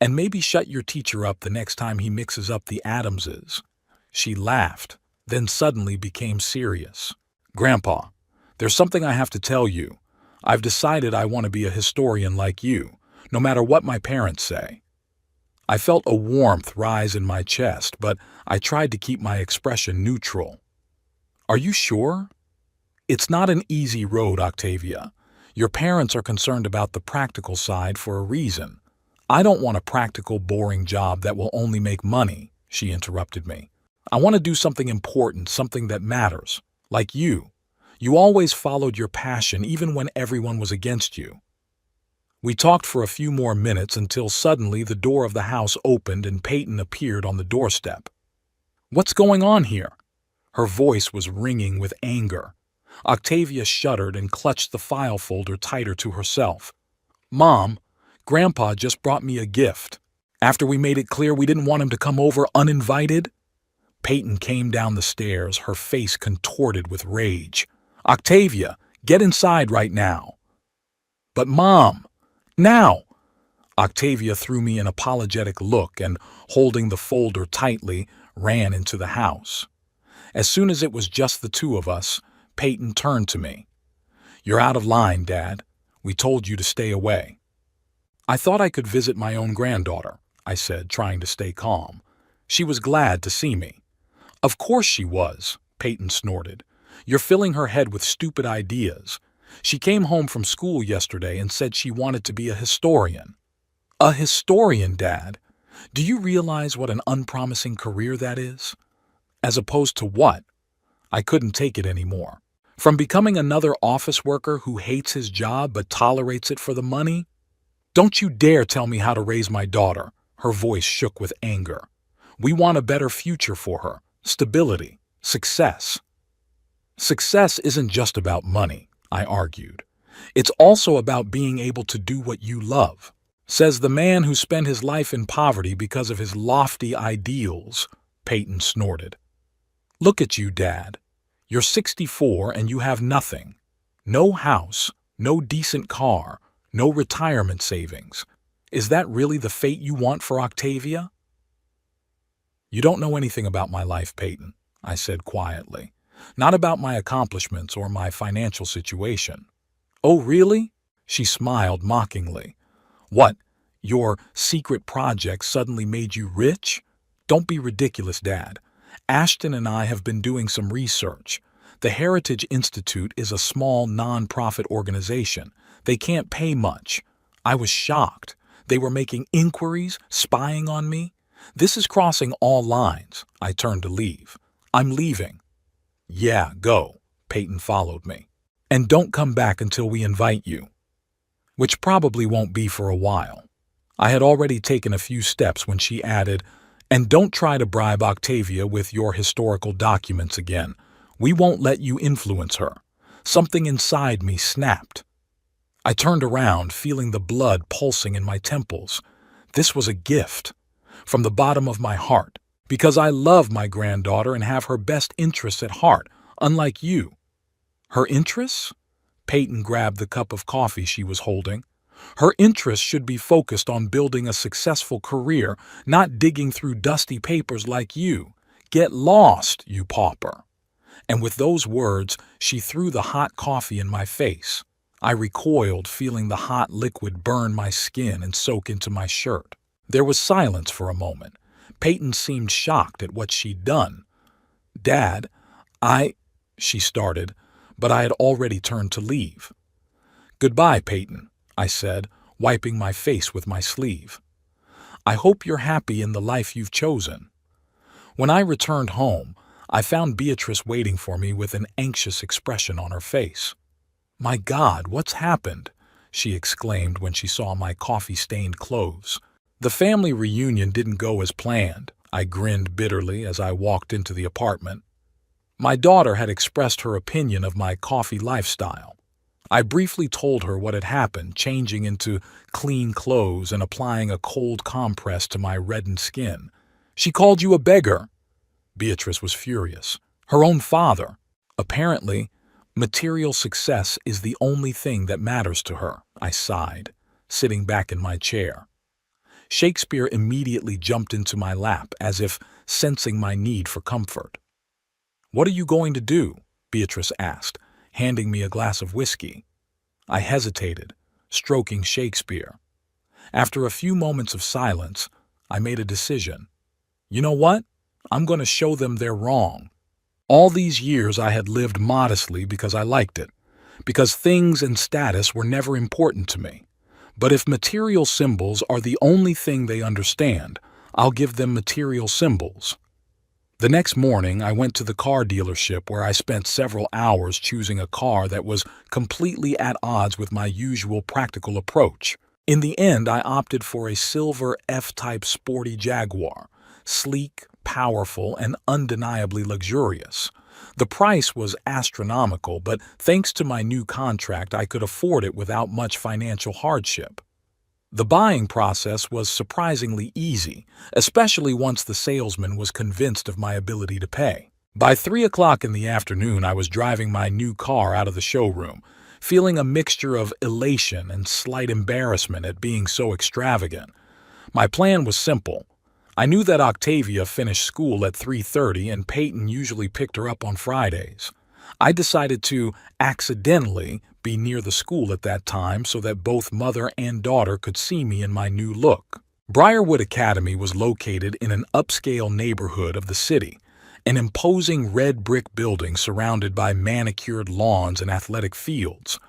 "And maybe shut your teacher up the next time he mixes up the Adamses." She laughed, then suddenly became serious. "Grandpa, there's something I have to tell you. I've decided I want to be a historian like you, no matter what my parents say." I felt a warmth rise in my chest, but I tried to keep my expression neutral. "Are you sure?" "It's not an easy road, Octavia. Your parents are concerned about the practical side for a reason. I don't want a practical, boring job that will only make money," she interrupted me. "I want to do something important, something that matters. Like you. You always followed your passion even when everyone was against you." We talked for a few more minutes until suddenly the door of the house opened and Peyton appeared on the doorstep. "What's going on here?" Her voice was ringing with anger. Octavia shuddered and clutched the file folder tighter to herself. "Mom, Grandpa just brought me a gift. After we made it clear we didn't want him to come over uninvited." Peyton came down the stairs, her face contorted with rage. "Octavia, get inside right now." "But Mom, now!" Octavia threw me an apologetic look and, holding the folder tightly, ran into the house. As soon as it was just the two of us, Peyton turned to me. "You're out of line, Dad. We told you to stay away." "I thought I could visit my own granddaughter," I said, trying to stay calm. "She was glad to see me." "Of course she was," Peyton snorted. "You're filling her head with stupid ideas. She came home from school yesterday and said she wanted to be a historian." "A historian, Dad? Do you realize what an unpromising career that is? As opposed to what? I couldn't take it anymore. From becoming another office worker who hates his job but tolerates it for the money? Don't you dare tell me how to raise my daughter. Her voice shook with anger. We want a better future for her. Stability. Success. Success isn't just about money, I argued. It's also about being able to do what you love. Says the man who spent his life in poverty because of his lofty ideals, Peyton snorted. Look at you, Dad. You're 64 and you have nothing. No house, no decent car, no retirement savings. Is that really the fate you want for Octavia? You don't know anything about my life, Peyton, I said quietly. Not about my accomplishments or my financial situation. Oh, really? She smiled mockingly. What, your secret project suddenly made you rich? Don't be ridiculous, Dad. Ashton and I have been doing some research. The Heritage Institute is a small non-profit organization. They can't pay much. I was shocked. They were making inquiries, spying on me. This is crossing all lines. I turned to leave. I'm leaving. Yeah, go. Peyton followed me. And don't come back until we invite you. Which probably won't be for a while. I had already taken a few steps when she added, and don't try to bribe Octavia with your historical documents again. We won't let you influence her. Something inside me snapped. I turned around, feeling the blood pulsing in my temples. This was a gift. From the bottom of my heart. Because I love my granddaughter and have her best interests at heart, unlike you. Her interests? Peyton grabbed the cup of coffee she was holding. Her interests should be focused on building a successful career, not digging through dusty papers like you. Get lost, you pauper. And with those words, she threw the hot coffee in my face. I recoiled, feeling the hot liquid burn my skin and soak into my shirt. There was silence for a moment. Peyton seemed shocked at what she'd done. Dad, she started, but I had already turned to leave. Goodbye, Peyton, I said, wiping my face with my sleeve. I hope you're happy in the life you've chosen. When I returned home, I found Beatrice waiting for me with an anxious expression on her face. My God, what's happened? She exclaimed when she saw my coffee-stained clothes. The family reunion didn't go as planned, I grinned bitterly as I walked into the apartment. My daughter had expressed her opinion of my coffee lifestyle. I briefly told her what had happened, changing into clean clothes and applying a cold compress to my reddened skin. She called you a beggar. Beatrice was furious. Her own father. Apparently, material success is the only thing that matters to her, I sighed, sitting back in my chair. Shakespeare immediately jumped into my lap as if sensing my need for comfort. What are you going to do? Beatrice asked, handing me a glass of whiskey. I hesitated, stroking Shakespeare. After a few moments of silence, I made a decision. You know what? I'm going to show them they're wrong. All these years I had lived modestly because I liked it, because things and status were never important to me. But if material symbols are the only thing they understand, I'll give them material symbols. The next morning, I went to the car dealership where I spent several hours choosing a car that was completely at odds with my usual practical approach. In the end, I opted for a silver F-Type sporty Jaguar, sleek, powerful, and undeniably luxurious. The price was astronomical, but thanks to my new contract, I could afford it without much financial hardship. The buying process was surprisingly easy, especially once the salesman was convinced of my ability to pay. By 3 o'clock in the afternoon, I was driving my new car out of the showroom, feeling a mixture of elation and slight embarrassment at being so extravagant. My plan was simple. I knew that Octavia finished school at 3:30 and Peyton usually picked her up on Fridays. I decided to accidentally be near the school at that time so that both mother and daughter could see me in my new look. Briarwood Academy was located in an upscale neighborhood of the city, an imposing red brick building surrounded by manicured lawns and athletic fields.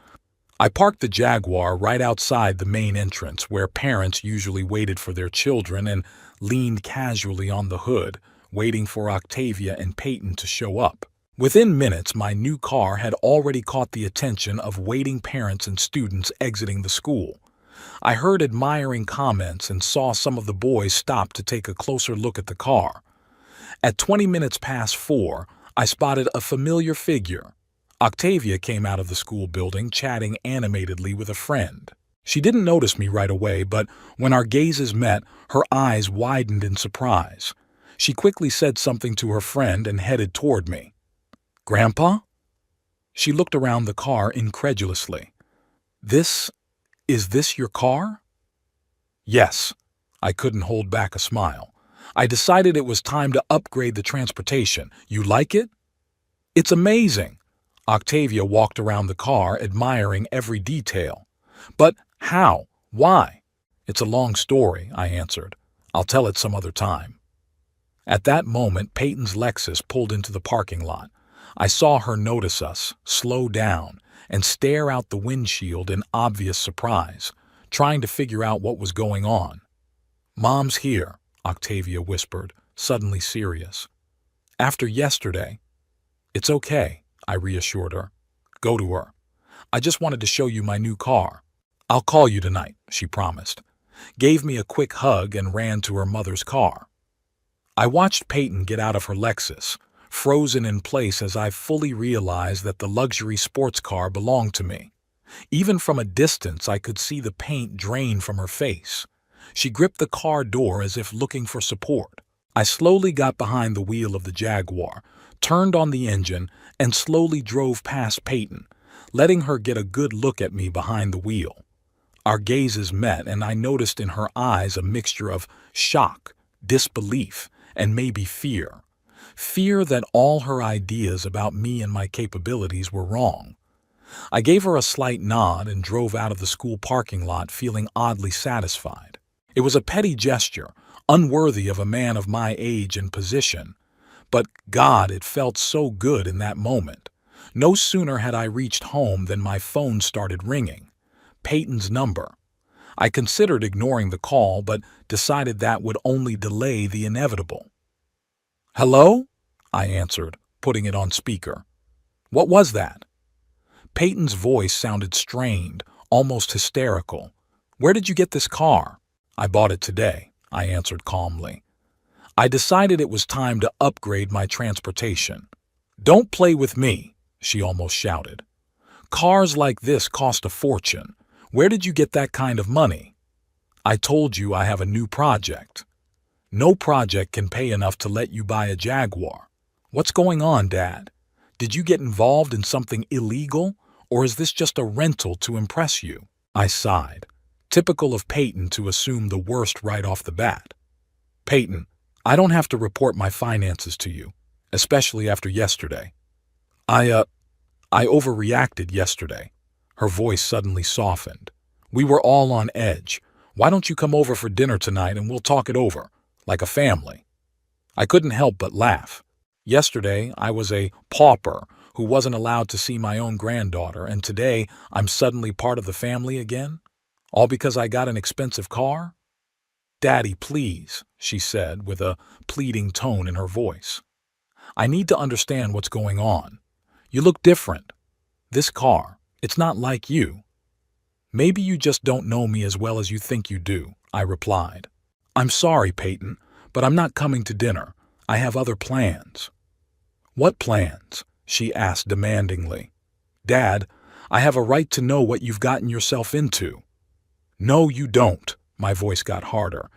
I parked the Jaguar right outside the main entrance where parents usually waited for their children and leaned casually on the hood, waiting for Octavia and Peyton to show up. Within minutes, my new car had already caught the attention of waiting parents and students exiting the school. I heard admiring comments and saw some of the boys stop to take a closer look at the car. At 20 minutes past 4, I spotted a familiar figure. Octavia came out of the school building chatting animatedly with a friend. She didn't notice me right away, but when our gazes met, her eyes widened in surprise. She quickly said something to her friend and headed toward me. "Grandpa?" She looked around the car incredulously. Is this your car?" "Yes." I couldn't hold back a smile. "I decided it was time to upgrade the transportation. You like it?" "It's amazing." Octavia walked around the car, admiring every detail. "But how? Why?" "It's a long story," I answered. "I'll tell it some other time." At that moment, Peyton's Lexus pulled into the parking lot. I saw her notice us, slow down, and stare out the windshield in obvious surprise, trying to figure out what was going on. "Mom's here," Octavia whispered, suddenly serious. "After yesterday." "It's okay," I reassured her. "Go to her. I just wanted to show you my new car." "I'll call you tonight," she promised, gave me a quick hug and ran to her mother's car. I watched Peyton get out of her Lexus, frozen in place as I fully realized that the luxury sports car belonged to me. Even from a distance, I could see the paint drain from her face. She gripped the car door as if looking for support. I slowly got behind the wheel of the Jaguar, turned on the engine, and slowly drove past Peyton, letting her get a good look at me behind the wheel. Our gazes met, and I noticed in her eyes a mixture of shock, disbelief, and maybe fear. Fear that all her ideas about me and my capabilities were wrong. I gave her a slight nod and drove out of the school parking lot feeling oddly satisfied. It was a petty gesture, unworthy of a man of my age and position. But God, it felt so good in that moment. No sooner had I reached home than my phone started ringing. Peyton's number. I considered ignoring the call, but decided that would only delay the inevitable. "Hello?" I answered, putting it on speaker. "What was that?" Peyton's voice sounded strained, almost hysterical. "Where did you get this car?" "I bought it today," I answered calmly. "I decided it was time to upgrade my transportation." "Don't play with me," she almost shouted. "Cars like this cost a fortune. Where did you get that kind of money?" "I told you I have a new project." "No project can pay enough to let you buy a Jaguar. What's going on, Dad? Did you get involved in something illegal, or is this just a rental to impress you?" I sighed. Typical of Peyton to assume the worst right off the bat. "Peyton, I don't have to report my finances to you, especially after yesterday. I overreacted yesterday." Her voice suddenly softened. "We were all on edge. Why don't you come over for dinner tonight and we'll talk it over, like a family?" I couldn't help but laugh. Yesterday, I was a pauper who wasn't allowed to see my own granddaughter, and today I'm suddenly part of the family again? All because I got an expensive car? "Daddy, please," she said with a pleading tone in her voice. "I need to understand what's going on. You look different. This car, it's not like you." "Maybe you just don't know me as well as you think you do," I replied. "I'm sorry, Peyton, but I'm not coming to dinner. I have other plans." "What plans?" she asked demandingly. "Dad, I have a right to know what you've gotten yourself into." "No, you don't." My voice got harder.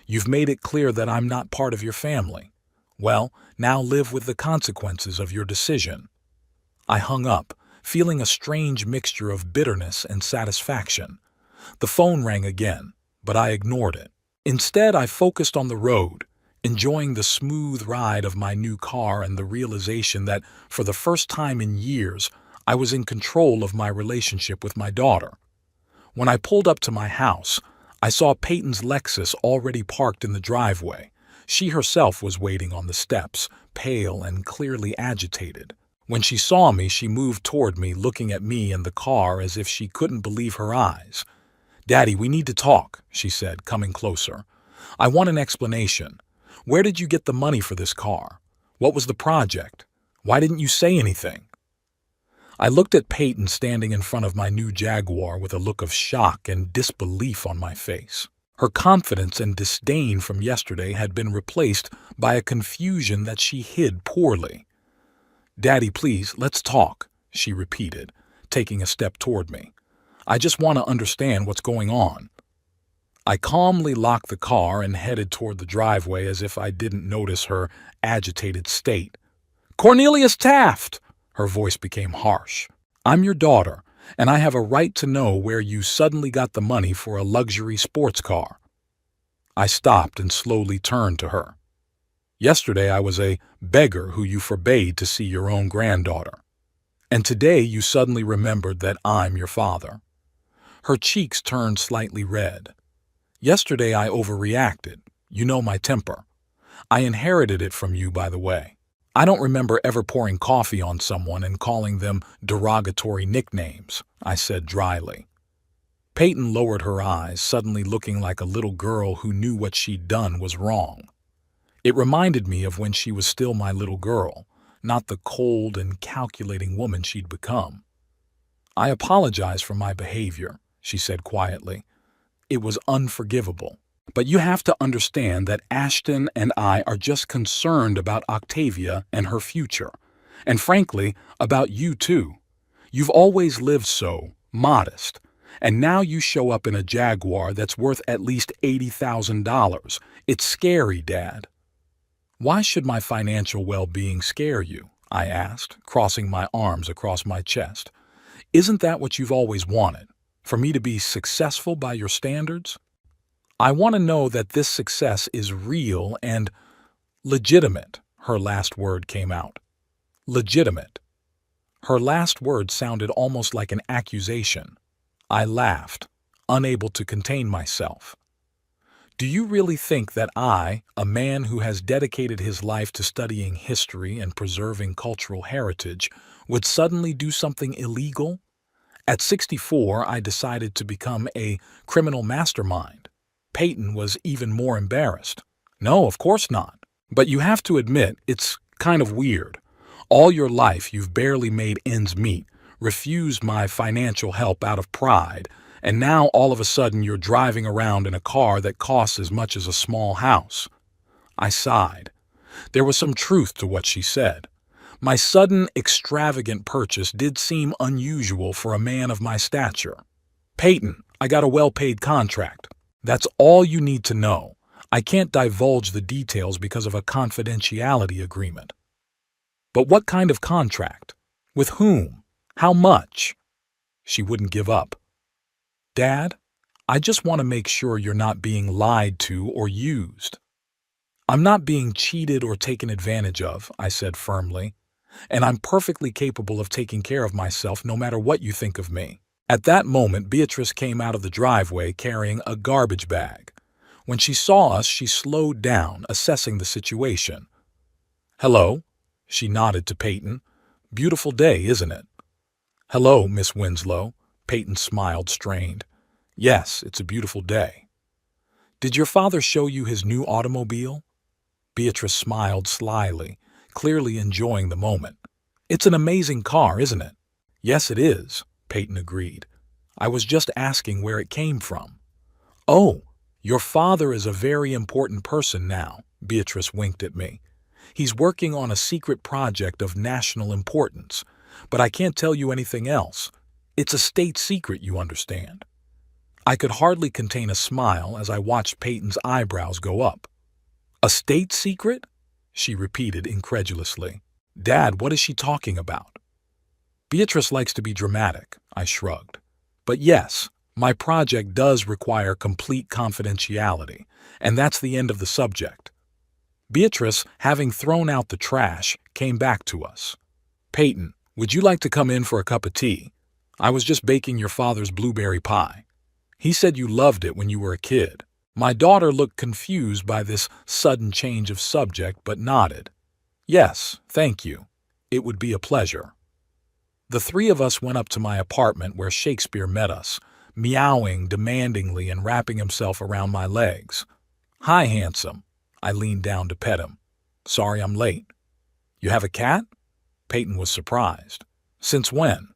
"You've made it clear that I'm not part of your family. Well, now live with the consequences of your decision." I hung up, feeling a strange mixture of bitterness and satisfaction. The phone rang again, but I ignored it. Instead, I focused on the road, enjoying the smooth ride of my new car and the realization that, for the first time in years, I was in control of my relationship with my daughter. When I pulled up to my house, I saw Peyton's Lexus already parked in the driveway. She herself was waiting on the steps, pale and clearly agitated. When she saw me, she moved toward me, looking at me and the car as if she couldn't believe her eyes. "Daddy, we need to talk," she said, coming closer. "I want an explanation. Where did you get the money for this car? What was the project? Why didn't you say anything?" I looked at Peyton standing in front of my new Jaguar with a look of shock and disbelief on my face. Her confidence and disdain from yesterday had been replaced by a confusion that she hid poorly. "Daddy, please, let's talk," she repeated, taking a step toward me. "I just want to understand what's going on." I calmly locked the car and headed toward the driveway as if I didn't notice her agitated state. "Cornelius Taft!" Her voice became harsh. "I'm your daughter, and I have a right to know where you suddenly got the money for a luxury sports car." I stopped and slowly turned to her. "Yesterday I was a beggar who you forbade to see your own granddaughter. And today you suddenly remembered that I'm your father." Her cheeks turned slightly red. "Yesterday I overreacted. You know my temper. I inherited it from you, by the way. I don't remember ever pouring coffee on someone and calling them derogatory nicknames," I said dryly. Peyton lowered her eyes, suddenly looking like a little girl who knew what she'd done was wrong. It reminded me of when she was still my little girl, not the cold and calculating woman she'd become. "I apologize for my behavior," she said quietly. "It was unforgivable. But you have to understand that Ashton and I are just concerned about Octavia and her future. And frankly, about you too. You've always lived so, modest. And now you show up in a Jaguar that's worth at least $80,000. It's scary, Dad." "Why should my financial well-being scare you?" I asked, crossing my arms across my chest. "Isn't that what you've always wanted? For me to be successful by your standards? I want to know that this success is real and legitimate." Her last word came out. Legitimate. Her last word sounded almost like an accusation. I laughed, unable to contain myself. "Do you really think that I, a man who has dedicated his life to studying history and preserving cultural heritage, would suddenly do something illegal? At 64, I decided to become a criminal mastermind." Peyton was even more embarrassed. "No, of course not. But you have to admit, it's kind of weird. All your life you've barely made ends meet, refused my financial help out of pride, and now all of a sudden you're driving around in a car that costs as much as a small house." I sighed. There was some truth to what she said. My sudden, extravagant purchase did seem unusual for a man of my stature. "Peyton, I got a well-paid contract. That's all you need to know. I can't divulge the details because of a confidentiality agreement." "But what kind of contract? With whom? How much?" She wouldn't give up. "Dad, I just want to make sure you're not being lied to or used." "I'm not being cheated or taken advantage of," I said firmly. "And I'm perfectly capable of taking care of myself no matter what you think of me." At that moment, Beatrice came out of the driveway carrying a garbage bag. When she saw us, she slowed down, assessing the situation. "Hello?" She nodded to Peyton. "Beautiful day, isn't it?" "Hello, Miss Winslow." Peyton smiled, strained. "Yes, it's a beautiful day." "Did your father show you his new automobile?" Beatrice smiled slyly, clearly enjoying the moment. "It's an amazing car, isn't it?" "Yes, it is," Peyton agreed. "I was just asking where it came from." "Oh, your father is a very important person now," Beatrice winked at me. "He's working on a secret project of national importance, but I can't tell you anything else. It's a state secret, you understand." I could hardly contain a smile as I watched Peyton's eyebrows go up. "A state secret?" she repeated incredulously. "Dad, what is she talking about?" "Beatrice likes to be dramatic," I shrugged. "But yes, my project does require complete confidentiality, and that's the end of the subject." Beatrice, having thrown out the trash, came back to us. "Peyton, would you like to come in for a cup of tea? I was just baking your father's blueberry pie. He said you loved it when you were a kid." My daughter looked confused by this sudden change of subject, but nodded. "Yes, thank you." It would be a pleasure. The three of us went up to my apartment where Shakespeare met us, meowing demandingly and wrapping himself around my legs. "Hi, handsome." I leaned down to pet him. "Sorry I'm late." "You have a cat?" Peyton was surprised. "Since when?"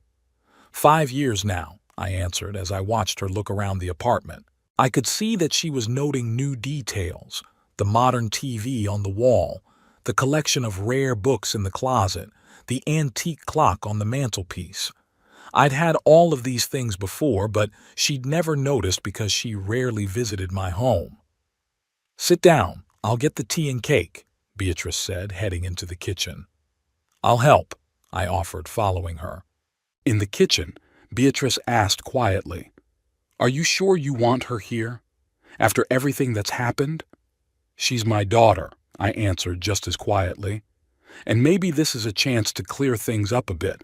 "5 years now," I answered as I watched her look around the apartment. I could see that she was noting new details: the modern TV on the wall, the collection of rare books in the closet, the antique clock on the mantelpiece. I'd had all of these things before, but she'd never noticed because she rarely visited my home. "Sit down. I'll get the tea and cake," Beatrice said, heading into the kitchen. "I'll help," I offered, following her. In the kitchen, Beatrice asked quietly, "Are you sure you want her here? After everything that's happened?" "She's my daughter," I answered just as quietly. "And maybe this is a chance to clear things up a bit.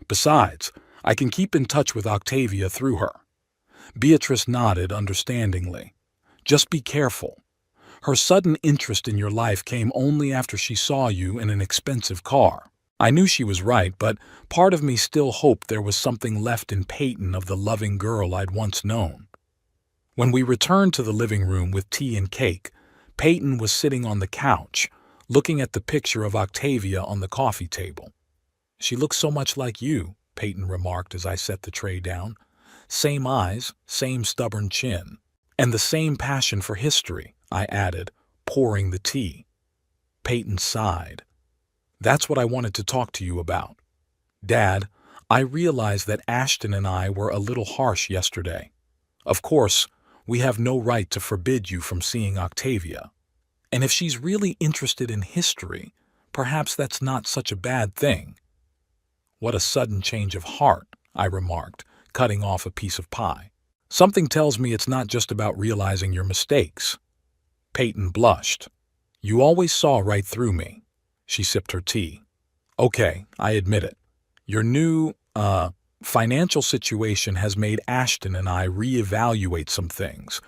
Besides, I can keep in touch with Octavia through her." Beatrice nodded understandingly. "Just be careful. Her sudden interest in your life came only after she saw you in an expensive car." I knew she was right, but part of me still hoped there was something left in Peyton of the loving girl I'd once known. When we returned to the living room with tea and cake, Peyton was sitting on the couch, looking at the picture of Octavia on the coffee table. "She looks so much like you," Peyton remarked as I set the tray down. "Same eyes, same stubborn chin. And the same passion for history," I added, pouring the tea. Peyton sighed. "That's what I wanted to talk to you about. Dad, I realized that Ashton and I were a little harsh yesterday. Of course, we have no right to forbid you from seeing Octavia. And if she's really interested in history, perhaps that's not such a bad thing." "What a sudden change of heart," I remarked, cutting off a piece of pie. "Something tells me it's not just about realizing your mistakes." Peyton blushed. "You always saw right through me." She sipped her tea. "Okay, I admit it. Your new, financial situation has made Ashton and I reevaluate some things.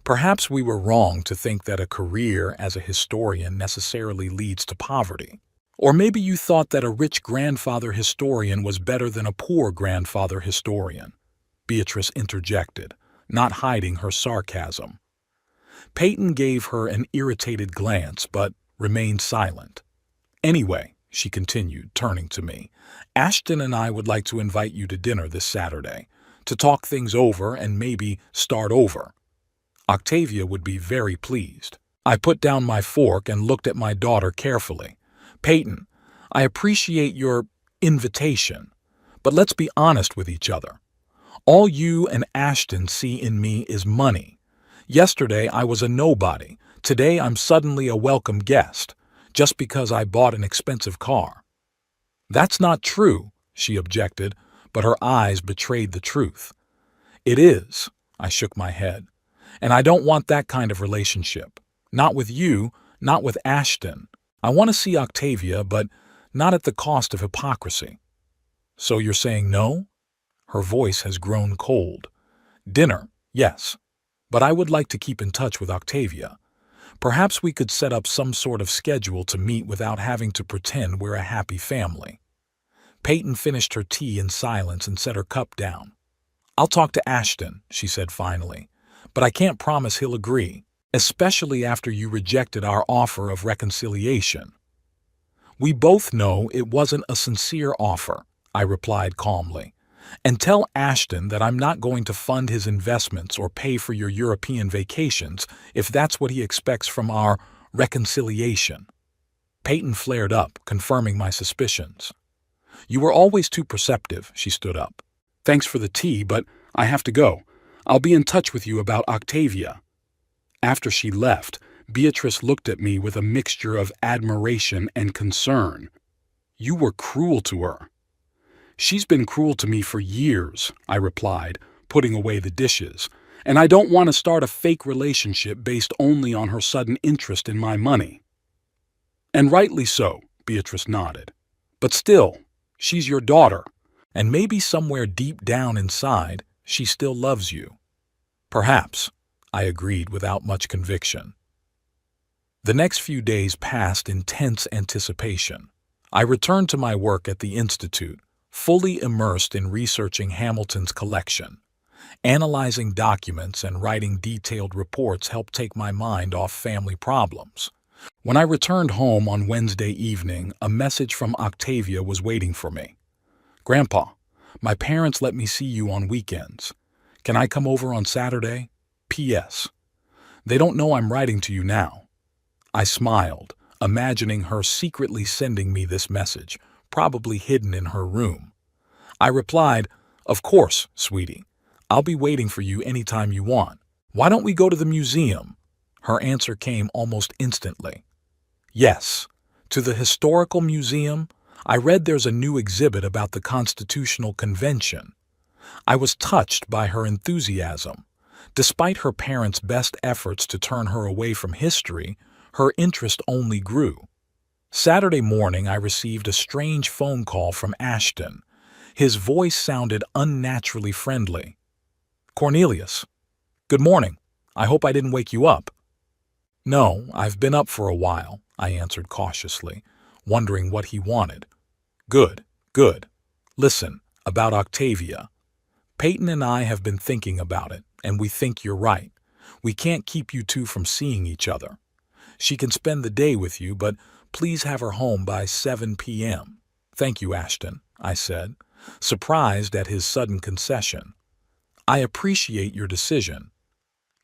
Perhaps we were wrong to think that a career as a historian necessarily leads to poverty. Or maybe you thought that a rich grandfather historian was better than a poor grandfather historian," Beatrice interjected, not hiding her sarcasm. Peyton gave her an irritated glance, but remained silent. "Anyway," she continued, turning to me, "Ashton and I would like to invite you to dinner this Saturday, to talk things over and maybe start over. Octavia would be very pleased." I put down my fork and looked at my daughter carefully. "Peyton, I appreciate your invitation, but let's be honest with each other. All you and Ashton see in me is money. Yesterday I was a nobody. Today I'm suddenly a welcome guest, just because I bought an expensive car." "That's not true," she objected, but her eyes betrayed the truth. "It is," I shook my head, "and I don't want that kind of relationship. Not with you, not with Ashton. I want to see Octavia, but not at the cost of hypocrisy." "So you're saying no?" Her voice has grown cold. "Dinner, yes, but I would like to keep in touch with Octavia. Perhaps we could set up some sort of schedule to meet without having to pretend we're a happy family." Peyton finished her tea in silence and set her cup down. "I'll talk to Ashton," she said finally, "but I can't promise he'll agree, especially after you rejected our offer of reconciliation." "We both know it wasn't a sincere offer," I replied calmly. "And tell Ashton that I'm not going to fund his investments or pay for your European vacations if that's what he expects from our reconciliation." Peyton flared up, confirming my suspicions. "You were always too perceptive," she stood up. "Thanks for the tea, but I have to go. I'll be in touch with you about Octavia." After she left, Beatrice looked at me with a mixture of admiration and concern. "You were cruel to her." "She's been cruel to me for years," I replied, putting away the dishes, "and I don't want to start a fake relationship based only on her sudden interest in my money." "And rightly so," Beatrice nodded. "But still, she's your daughter, and maybe somewhere deep down inside, she still loves you." "Perhaps," I agreed without much conviction. The next few days passed in tense anticipation. I returned to my work at the Institute, fully immersed in researching Hamilton's collection. Analyzing documents and writing detailed reports helped take my mind off family problems. When I returned home on Wednesday evening, a message from Octavia was waiting for me. "Grandpa, my parents let me see you on weekends. Can I come over on Saturday? P.S. They don't know I'm writing to you now." I smiled, imagining her secretly sending me this message, probably hidden in her room. I replied, "Of course, sweetie. I'll be waiting for you anytime you want. Why don't we go to the museum?" Her answer came almost instantly. "Yes, to the historical museum. I read there's a new exhibit about the Constitutional Convention." I was touched by her enthusiasm. Despite her parents' best efforts to turn her away from history, her interest only grew. Saturday morning, I received a strange phone call from Ashton. His voice sounded unnaturally friendly. "Cornelius, good morning. I hope I didn't wake you up." "No, I've been up for a while," I answered cautiously, wondering what he wanted. "Good, good. Listen, about Octavia. Peyton and I have been thinking about it, and we think you're right. We can't keep you two from seeing each other. She can spend the day with you, but please have her home by 7 p.m. "Thank you, Ashton," I said, surprised at his sudden concession. "I appreciate your decision."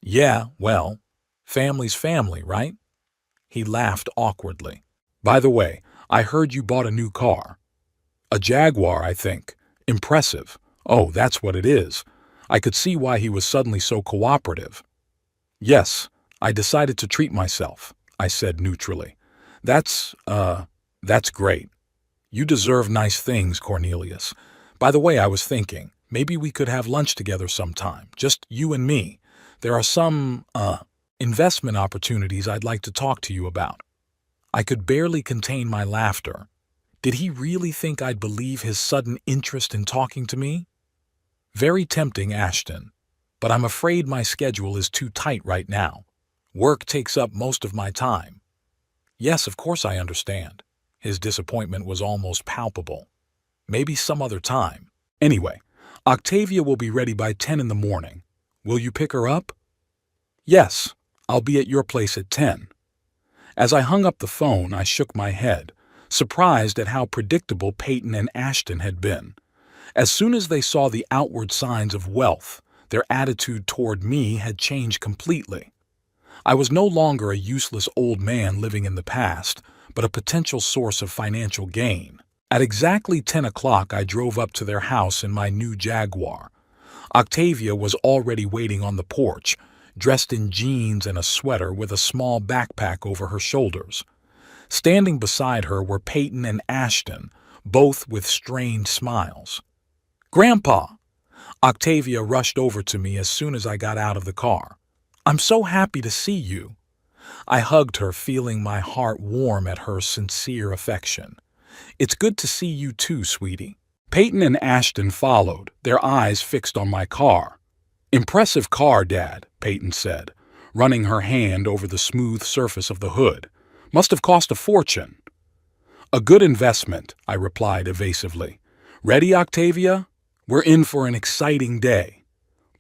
"Yeah, well, family's family, right?" He laughed awkwardly. "By the way, I heard you bought a new car." "A Jaguar, I think. Impressive." "Oh, that's what it is." I could see why he was suddenly so cooperative. "Yes, I decided to treat myself," I said neutrally. That's great. You deserve nice things, Cornelius. By the way, I was thinking, maybe we could have lunch together sometime, just you and me. There are some, investment opportunities I'd like to talk to you about." I could barely contain my laughter. Did he really think I'd believe his sudden interest in talking to me? Very tempting, Ashton, but I'm afraid my schedule is too tight right now. Work takes up most of my time. Yes, of course I understand. His disappointment was almost palpable. Maybe some other time. Anyway, Octavia will be ready by 10 in the morning. Will you pick her up? Yes, I'll be at your place at 10. As I hung up the phone, I shook my head, surprised at how predictable Peyton and Ashton had been. As soon as they saw the outward signs of wealth, their attitude toward me had changed completely. I was no longer a useless old man living in the past, but a potential source of financial gain. At exactly 10 o'clock, I drove up to their house in my new Jaguar. Octavia was already waiting on the porch, dressed in jeans and a sweater with a small backpack over her shoulders. Standing beside her were Peyton and Ashton, both with strange smiles. "Grandpa!" Octavia rushed over to me as soon as I got out of the car. "I'm so happy to see you." I hugged her, feeling my heart warm at her sincere affection. "It's good to see you too, sweetie." Peyton and Ashton followed, their eyes fixed on my car. "Impressive car, Dad," Peyton said, running her hand over the smooth surface of the hood. "Must have cost a fortune." "A good investment," I replied evasively. "Ready, Octavia? We're in for an exciting day."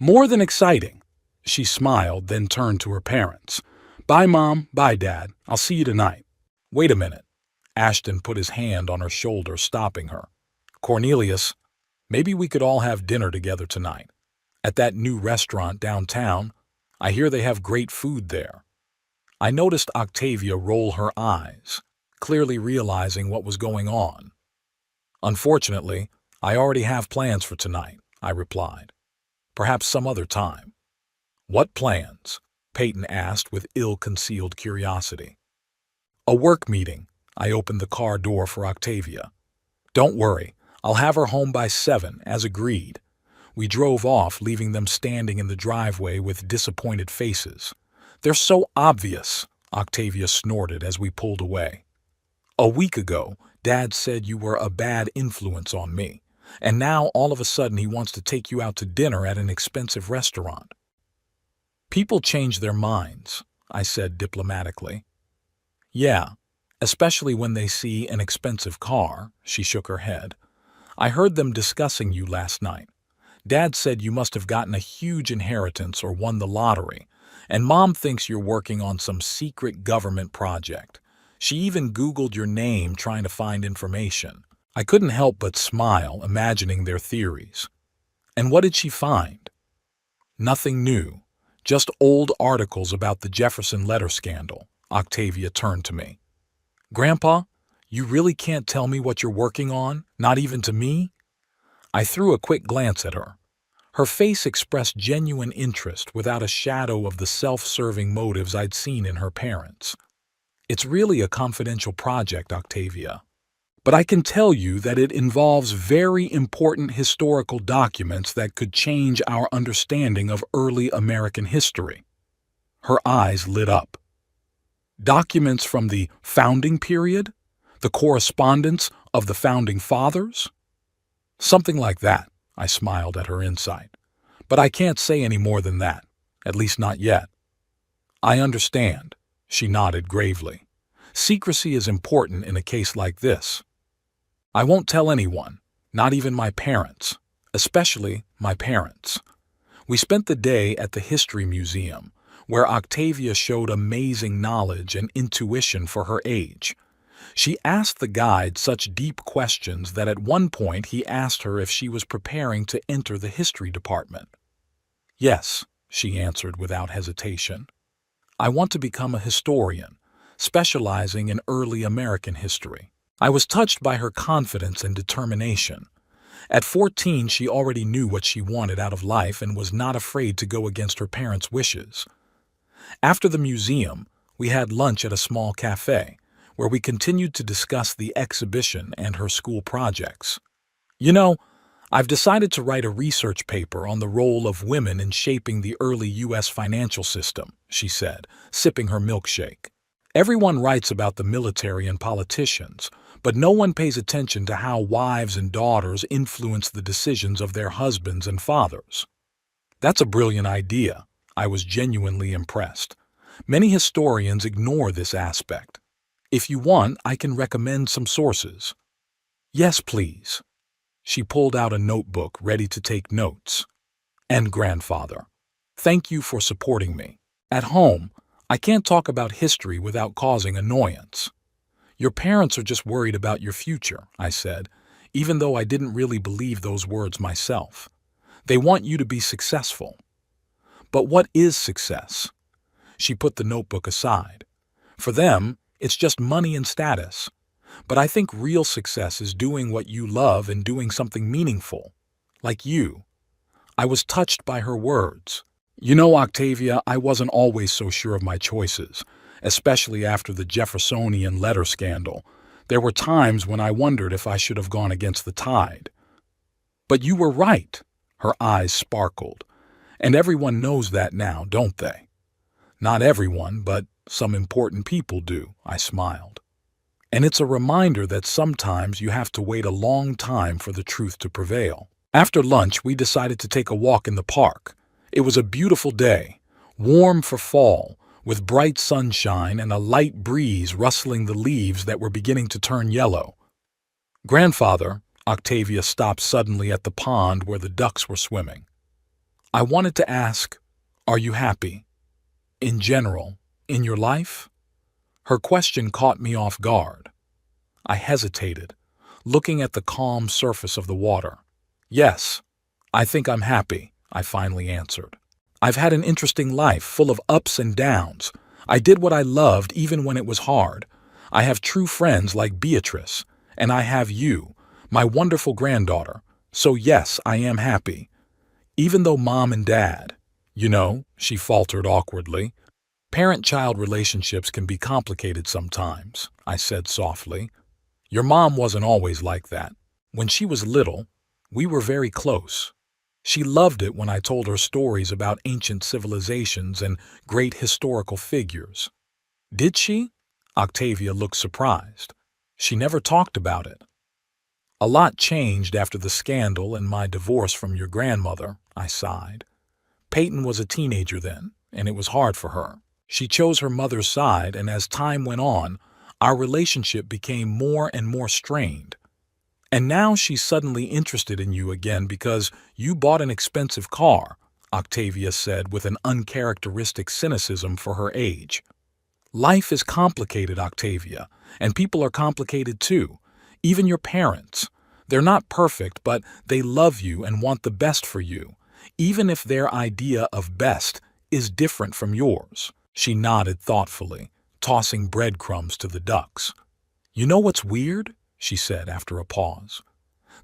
"More than exciting." She smiled, then turned to her parents. "Bye, Mom. Bye, Dad. I'll see you tonight." "Wait a minute." Ashton put his hand on her shoulder, stopping her. "Cornelius, maybe we could all have dinner together tonight. At that new restaurant downtown, I hear they have great food there." I noticed Octavia roll her eyes, clearly realizing what was going on. "Unfortunately, I already have plans for tonight," I replied. "Perhaps some other time." "What plans?" Peyton asked with ill-concealed curiosity. "A work meeting." I opened the car door for Octavia. "Don't worry, I'll have her home by 7, as agreed." We drove off, leaving them standing in the driveway with disappointed faces. "They're so obvious," Octavia snorted as we pulled away. "A week ago, Dad said you were a bad influence on me, and now all of a sudden he wants to take you out to dinner at an expensive restaurant." "People change their minds," I said diplomatically. "Yeah, especially when they see an expensive car. She shook her head. I heard them discussing you last night. Dad said you must have gotten a huge inheritance or won the lottery, and Mom thinks you're working on some secret government project. She even Googled your name trying to find information. I couldn't help but smile, imagining their theories. And what did she find? Nothing new, just old articles about the Jefferson letter scandal. Octavia turned to me. Grandpa, you really can't tell me what you're working on, not even to me? I threw a quick glance at her. Her face expressed genuine interest without a shadow of the self-serving motives I'd seen in her parents. It's really a confidential project, Octavia. But I can tell you that it involves very important historical documents that could change our understanding of early American history. Her eyes lit up. Documents from the founding period? The correspondence of the founding fathers? Something like that, I smiled at her insight. But I can't say any more than that, at least not yet. I understand, she nodded gravely. Secrecy is important in a case like this. I won't tell anyone, not even my parents, especially my parents. We spent the day at the History Museum, where Octavia showed amazing knowledge and intuition for her age. She asked the guide such deep questions that at one point he asked her if she was preparing to enter the history department. Yes, she answered without hesitation. I want to become a historian, specializing in early American history. I was touched by her confidence and determination. At 14, she already knew what she wanted out of life and was not afraid to go against her parents' wishes. After the museum, we had lunch at a small cafe, where we continued to discuss the exhibition and her school projects. You know, I've decided to write a research paper on the role of women in shaping the early U.S. financial system, she said, sipping her milkshake. Everyone writes about the military and politicians, but no one pays attention to how wives and daughters influence the decisions of their husbands and fathers. That's a brilliant idea. I was genuinely impressed. Many historians ignore this aspect. If you want, I can recommend some sources. Yes, please. She pulled out a notebook ready to take notes. And grandfather, thank you for supporting me. At home, I can't talk about history without causing annoyance. Your parents are just worried about your future, I said, even though I didn't really believe those words myself. They want you to be successful. But what is success? She put the notebook aside. For them, it's just money and status. But I think real success is doing what you love and doing something meaningful. Like you. I was touched by her words. You know, Octavia, I wasn't always so sure of my choices, especially after the Jeffersonian letter scandal. There were times when I wondered if I should have gone against the tide. But you were right. Her eyes sparkled. And everyone knows that now, don't they? Not everyone, but some important people do, I smiled. And it's a reminder that sometimes you have to wait a long time for the truth to prevail. After lunch, we decided to take a walk in the park. It was a beautiful day, warm for fall, with bright sunshine and a light breeze rustling the leaves that were beginning to turn yellow. Grandfather, Octavia stopped suddenly at the pond where the ducks were swimming. I wanted to ask, are you happy? In general, in your life? Her question caught me off guard. I hesitated, looking at the calm surface of the water. Yes, I think I'm happy, I finally answered. I've had an interesting life, full of ups and downs. I did what I loved even when it was hard. I have true friends like Beatrice, and I have you, my wonderful granddaughter. So yes, I am happy. Even though Mom and Dad, she faltered awkwardly. Parent-child relationships can be complicated sometimes, I said softly. Your mom wasn't always like that. When she was little, we were very close. She loved it when I told her stories about ancient civilizations and great historical figures. Did she? Octavia looked surprised. She never talked about it. A lot changed after the scandal and my divorce from your grandmother, I sighed. Peyton was a teenager then, and it was hard for her. She chose her mother's side, and as time went on, Our relationship became more and more strained. And now she's suddenly interested in you again because you bought an expensive car, Octavia said with an uncharacteristic cynicism for her age. Life is complicated, Octavia, and people are complicated too. Even your parents. They're not perfect, but they love you and want the best for you, even if their idea of best is different from yours. She nodded thoughtfully, tossing breadcrumbs to the ducks. You know what's weird? She said after a pause.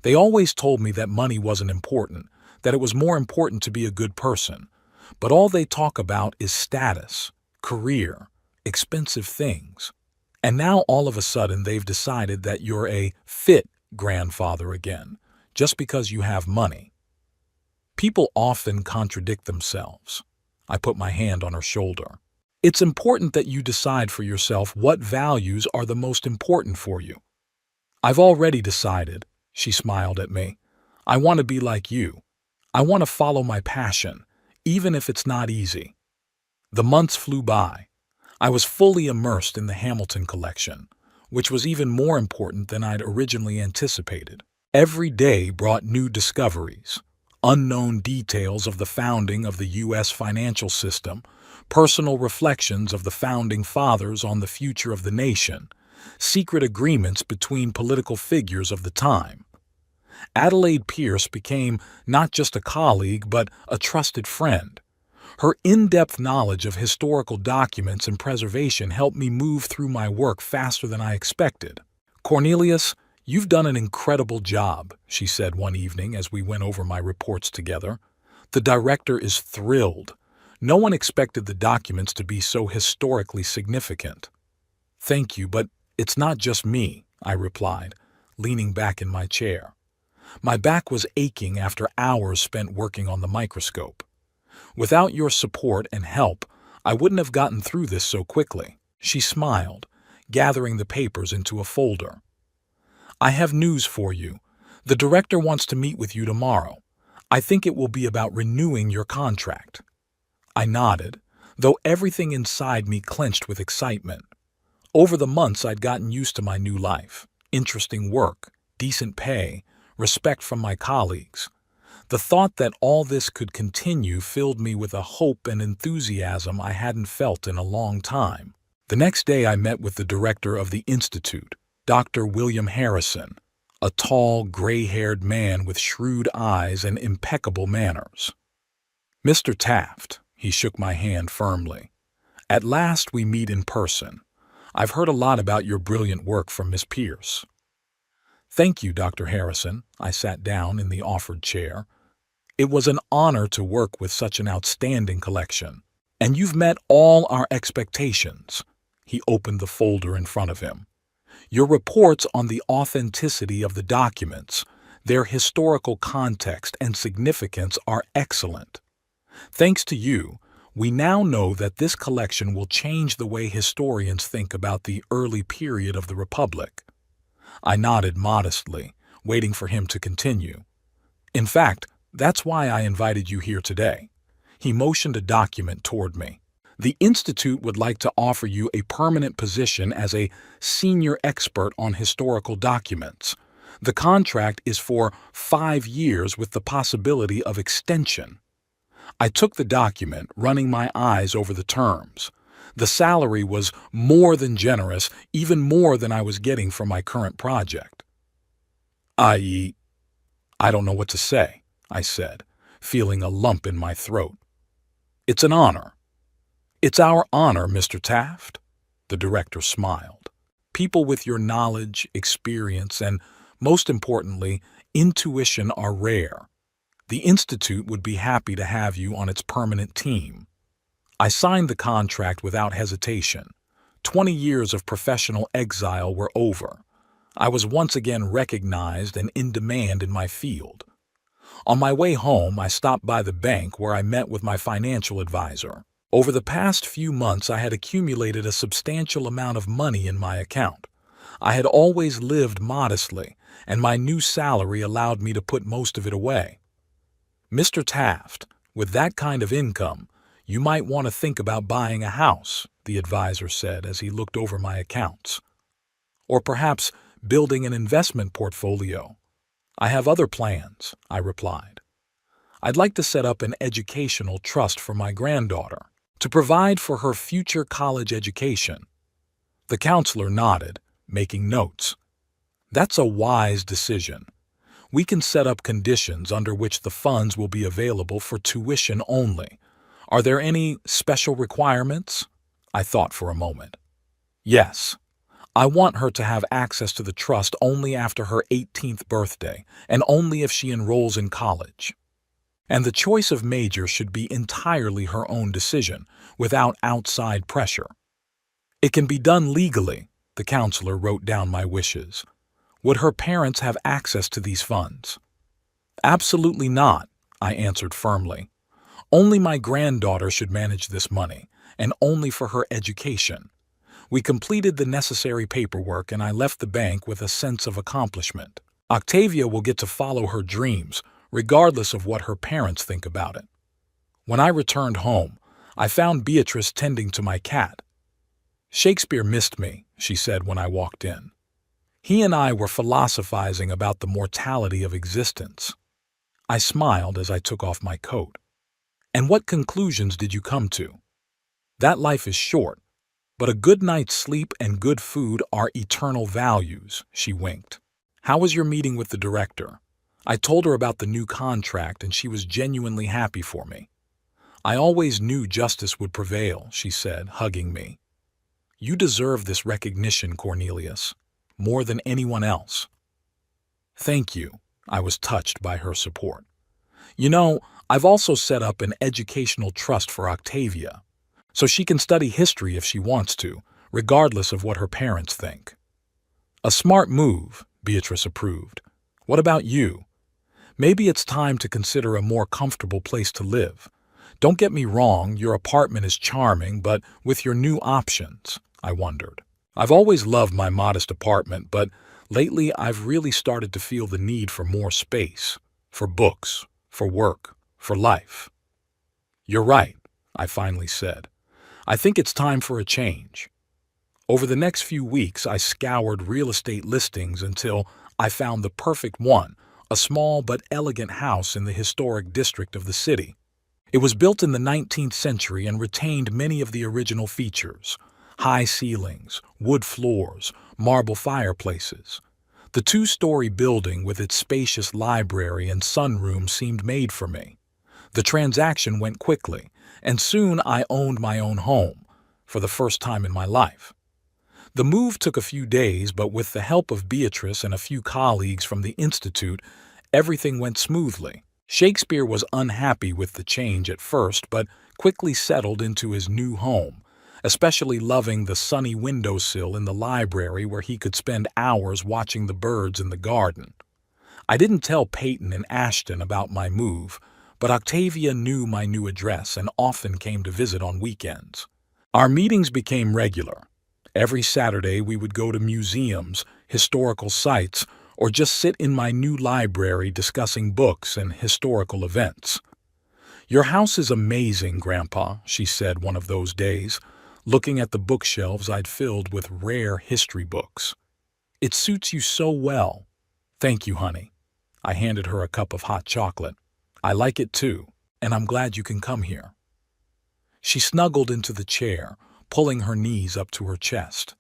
They always told me that money wasn't important, that it was more important to be a good person. But all they talk about is status, career, expensive things. And now all of a sudden they've decided that you're a fit grandfather again, just because you have money. People often contradict themselves. I put my hand on her shoulder. It's important that you decide for yourself what values are the most important for you. I've already decided, she smiled at me. I want to be like you. I want to follow my passion, even if it's not easy. The months flew by. I was fully immersed in the Hamilton collection, which was even more important than I'd originally anticipated. Every day brought new discoveries, unknown details of the founding of the U.S. financial system, personal reflections of the founding fathers on the future of the nation, secret agreements between political figures of the time. Adelaide Pierce became not just a colleague, but a trusted friend. Her in-depth knowledge of historical documents and preservation helped me move through my work faster than I expected. Cornelius, you've done an incredible job, she said one evening as we went over my reports together. The director is thrilled. No one expected the documents to be so historically significant. Thank you, but it's not just me, I replied, leaning back in my chair. My back was aching after hours spent working on the microscope. Without your support and help, I wouldn't have gotten through this so quickly. She smiled, gathering the papers into a folder. I have news for you. The director wants to meet with you tomorrow. I think it will be about renewing your contract. I nodded, though everything inside me clenched with excitement. Over the months, I'd gotten used to my new life. Interesting work, decent pay, respect from my colleagues. The thought that all this could continue filled me with a hope and enthusiasm I hadn't felt in a long time. The next day I met with the director of the Institute, Dr. William Harrison, a tall, gray-haired man with shrewd eyes and impeccable manners. Mr. Taft, he shook my hand firmly. At last we meet in person. I've heard a lot about your brilliant work from Miss Pierce. Thank you, Dr. Harrison. I sat down in the offered chair. It was an honor to work with such an outstanding collection. And you've met all our expectations. He opened the folder in front of him. Your reports on the authenticity of the documents, their historical context and significance are excellent. Thanks to you, we now know that this collection will change the way historians think about the early period of the Republic. I nodded modestly, waiting for him to continue. In fact, that's why I invited you here today. He motioned a document toward me. The Institute would like to offer you a permanent position as a senior expert on historical documents. The contract is for 5 years with the possibility of extension. I took the document, running my eyes over the terms. The salary was more than generous, even more than I was getting from my current project. I don't know what to say, I said, feeling a lump in my throat. It's an honor. It's our honor, Mr. Taft, the director smiled. People with your knowledge, experience, and, most importantly, intuition are rare. The Institute would be happy to have you on its permanent team. I signed the contract without hesitation. 20 years of professional exile were over. I was once again recognized and in demand in my field. On my way home, I stopped by the bank where I met with my financial advisor. Over the past few months, I had accumulated a substantial amount of money in my account. I had always lived modestly, and my new salary allowed me to put most of it away. Mr. Taft, with that kind of income, you might want to think about buying a house, the advisor said as he looked over my accounts. Or perhaps building an investment portfolio? I have other plans, I replied. I'd like to set up an educational trust for my granddaughter, to provide for her future college education. The counselor nodded, making notes. That's a wise decision. We can set up conditions under which the funds will be available for tuition only. Are there any special requirements? I thought for a moment. Yes. I want her to have access to the trust only after her 18th birthday, and only if she enrolls in college. And the choice of major should be entirely her own decision, without outside pressure. It can be done legally, the counselor wrote down my wishes. Would her parents have access to these funds? Absolutely not, I answered firmly. Only my granddaughter should manage this money, and only for her education. We completed the necessary paperwork and I left the bank with a sense of accomplishment. Octavia will get to follow her dreams, regardless of what her parents think about it. When I returned home, I found Beatrice tending to my cat. Shakespeare missed me, she said when I walked in. He and I were philosophizing about the mortality of existence. I smiled as I took off my coat. And what conclusions did you come to? That life is short, but a good night's sleep and good food are eternal values, she winked. How was your meeting with the director? I told her about the new contract and she was genuinely happy for me. I always knew justice would prevail, she said, hugging me. You deserve this recognition, Cornelius, more than anyone else. Thank you. I was touched by her support. You know, I've also set up an educational trust for Octavia, so she can study history if she wants to, regardless of what her parents think. A smart move, Beatrice approved. What about you? Maybe it's time to consider a more comfortable place to live. Don't get me wrong, your apartment is charming, but with your new options, I wondered. I've always loved my modest apartment, but lately I've really started to feel the need for more space, for books, for work, for life. You're right, I finally said. I think it's time for a change. Over the next few weeks, I scoured real estate listings until I found the perfect one, a small but elegant house in the historic district of the city. It was built in the 19th century and retained many of the original features: high ceilings, wood floors, marble fireplaces. The two-story building with its spacious library and sunroom seemed made for me. The transaction went quickly, and soon I owned my own home, for the first time in my life. The move took a few days, but with the help of Beatrice and a few colleagues from the Institute, everything went smoothly. Shakespeare was unhappy with the change at first, but quickly settled into his new home, especially loving the sunny windowsill in the library where he could spend hours watching the birds in the garden. I didn't tell Peyton and Ashton about my move, but Octavia knew my new address and often came to visit on weekends. Our meetings became regular. Every Saturday we would go to museums, historical sites, or just sit in my new library discussing books and historical events. Your house is amazing, Grandpa, she said one of those days, looking at the bookshelves I'd filled with rare history books. It suits you so well. Thank you, honey. I handed her a cup of hot chocolate. I like it too, and I'm glad you can come here. She snuggled into the chair, pulling her knees up to her chest.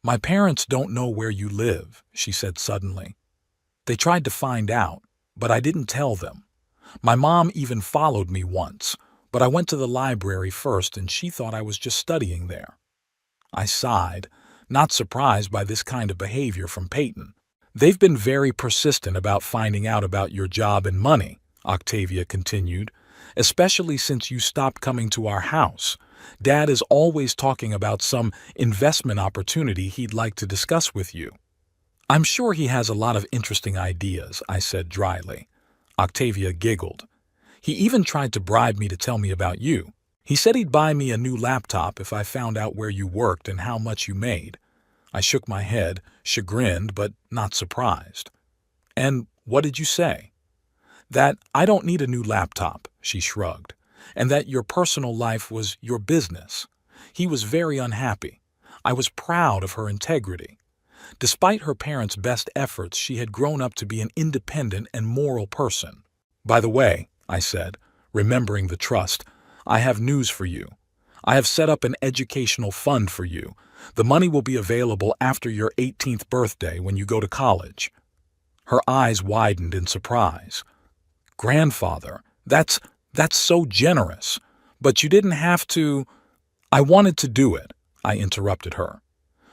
My parents don't know where you live, she said suddenly. They tried to find out, but I didn't tell them. My mom even followed me once, but I went to the library first and she thought I was just studying there. I sighed, not surprised by this kind of behavior from Peyton. They've been very persistent about finding out about your job and money, Octavia continued, especially since you stopped coming to our house. Dad is always talking about some investment opportunity he'd like to discuss with you. I'm sure he has a lot of interesting ideas, I said dryly. Octavia giggled. He even tried to bribe me to tell me about you. He said he'd buy me a new laptop if I found out where you worked and how much you made. I shook my head, chagrined but not surprised. And what did you say? That I don't need a new laptop, she shrugged, and that your personal life was your business. He was very unhappy. I was proud of her integrity. Despite her parents' best efforts, she had grown up to be an independent and moral person. "By the way," I said, remembering the trust, "I have news for you. I have set up an educational fund for you. The money will be available after your 18th birthday when you go to college." Her eyes widened in surprise. "Grandfather, that's so generous. But you didn't have to—" "I wanted to do it," I interrupted her,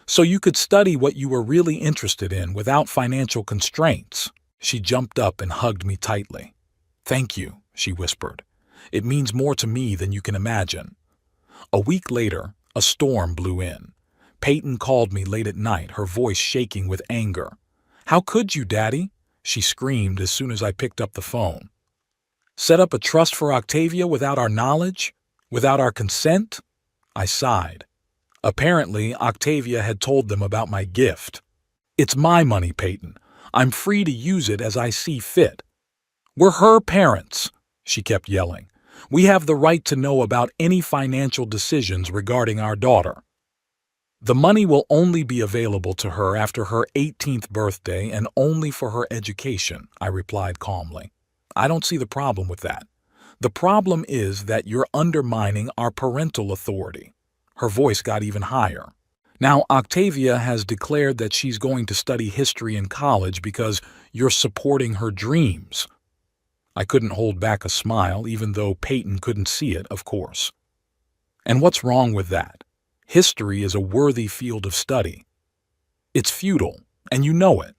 "so you could study what you were really interested in without financial constraints." She jumped up and hugged me tightly. "Thank you," she whispered. "It means more to me than you can imagine." A week later, a storm blew in. Peyton called me late at night, her voice shaking with anger. "How could you, Daddy?" she screamed as soon as I picked up the phone. "Set up a trust for Octavia without our knowledge? Without our consent?" I sighed. Apparently, Octavia had told them about my gift. "It's my money, Peyton. I'm free to use it as I see fit." "We're her parents," she kept yelling. "We have the right to know about any financial decisions regarding our daughter." "The money will only be available to her after her 18th birthday and only for her education," I replied calmly. "I don't see the problem with that. The problem is that you're undermining our parental authority." Her voice got even higher. "Now, Octavia has declared that she's going to study history in college because you're supporting her dreams." I couldn't hold back a smile, even though Peyton couldn't see it, of course. "And what's wrong with that? History is a worthy field of study." "It's futile, and you know it."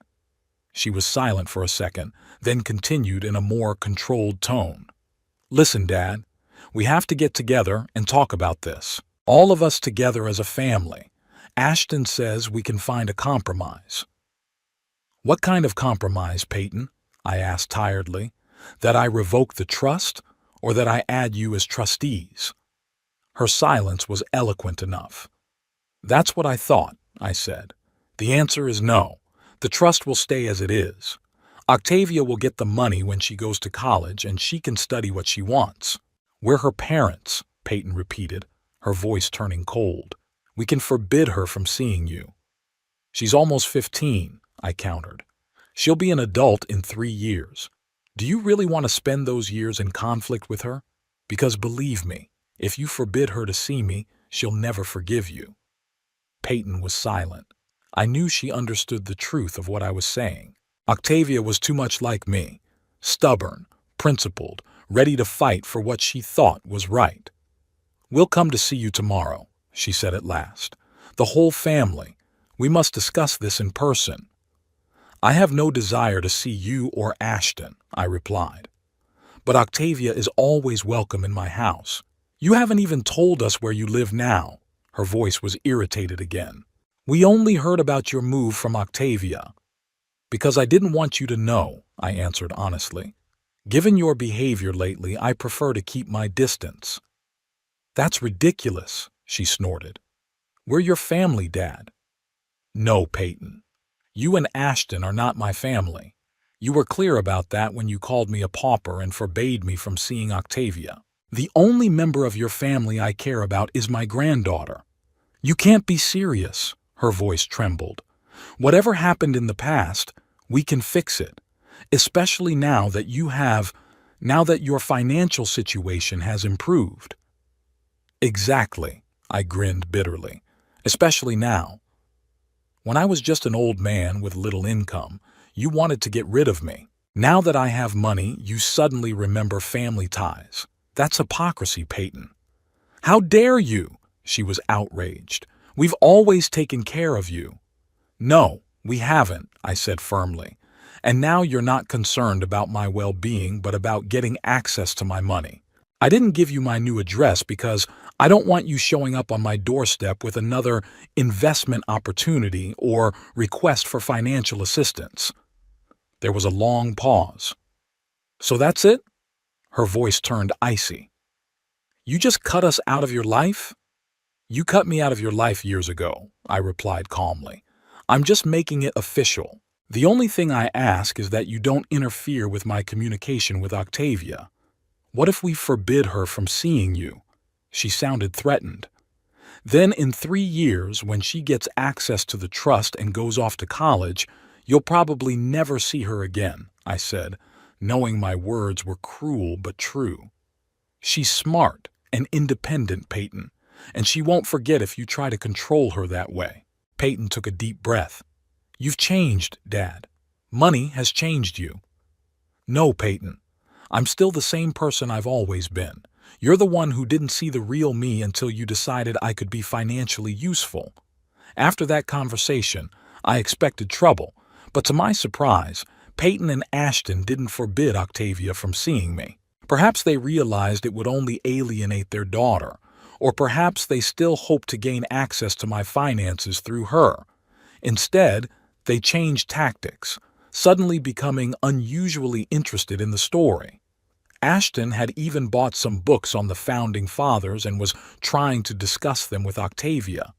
She was silent for a second, then continued in a more controlled tone. "Listen, Dad, we have to get together and talk about this. All of us together as a family. Ashton says we can find a compromise." "What kind of compromise, Peyton?" I asked tiredly. "That I revoke the trust, or that I add you as trustees?" Her silence was eloquent enough. "That's what I thought," I said. "The answer is no. The trust will stay as it is. Octavia will get the money when she goes to college, and she can study what she wants." "We're her parents," Peyton repeated, her voice turning cold. "We can forbid her from seeing you." "She's almost 15, I countered. "She'll be an adult in 3 years. Do you really want to spend those years in conflict with her? Because believe me, if you forbid her to see me, she'll never forgive you." Peyton was silent. I knew she understood the truth of what I was saying. Octavia was too much like me, stubborn, principled, ready to fight for what she thought was right. "We'll come to see you tomorrow," she said at last. "The whole family. We must discuss this in person." "I have no desire to see you or Ashton," I replied. "But Octavia is always welcome in my house. You haven't even told us where you live now." Her voice was irritated again. "We only heard about your move from Octavia." "Because I didn't want you to know," I answered honestly. "Given your behavior lately, I prefer to keep my distance." "That's ridiculous," she snorted. "We're your family, Dad." "No, Peyton. You and Ashton are not my family. You were clear about that when you called me a pauper and forbade me from seeing Octavia. The only member of your family I care about is my granddaughter." "You can't be serious." Her voice trembled. "Whatever happened in the past, we can fix it, especially now that your financial situation has improved." "Exactly," I grinned bitterly. "Especially now. When I was just an old man with little income, you wanted to get rid of me. Now that I have money, you suddenly remember family ties. That's hypocrisy, Peyton." "How dare you?" She was outraged. "We've always taken care of you." "No, we haven't," I said firmly. "And now you're not concerned about my well-being, but about getting access to my money. I didn't give you my new address because I don't want you showing up on my doorstep with another investment opportunity or request for financial assistance." There was a long pause. "So that's it?" Her voice turned icy. "You just cut us out of your life?" "You cut me out of your life years ago," I replied calmly. "I'm just making it official. The only thing I ask is that you don't interfere with my communication with Octavia. What if we forbid her from seeing you?" She sounded threatened. Then in 3 years, when she gets access to the trust and goes off to college, you'll probably never see her again, I said, knowing my words were cruel but true. She's smart and independent, Peyton, and she won't forget if you try to control her that way. Peyton took a deep breath. You've changed, Dad. Money has changed you. No, Peyton. I'm still the same person I've always been. You're the one who didn't see the real me until you decided I could be financially useful. After that conversation, I expected trouble, but to my surprise, Peyton and Ashton didn't forbid Octavia from seeing me. Perhaps they realized it would only alienate their daughter, or perhaps they still hoped to gain access to my finances through her. Instead, they changed tactics, suddenly becoming unusually interested in the story. Ashton had even bought some books on the Founding Fathers and was trying to discuss them with Octavia.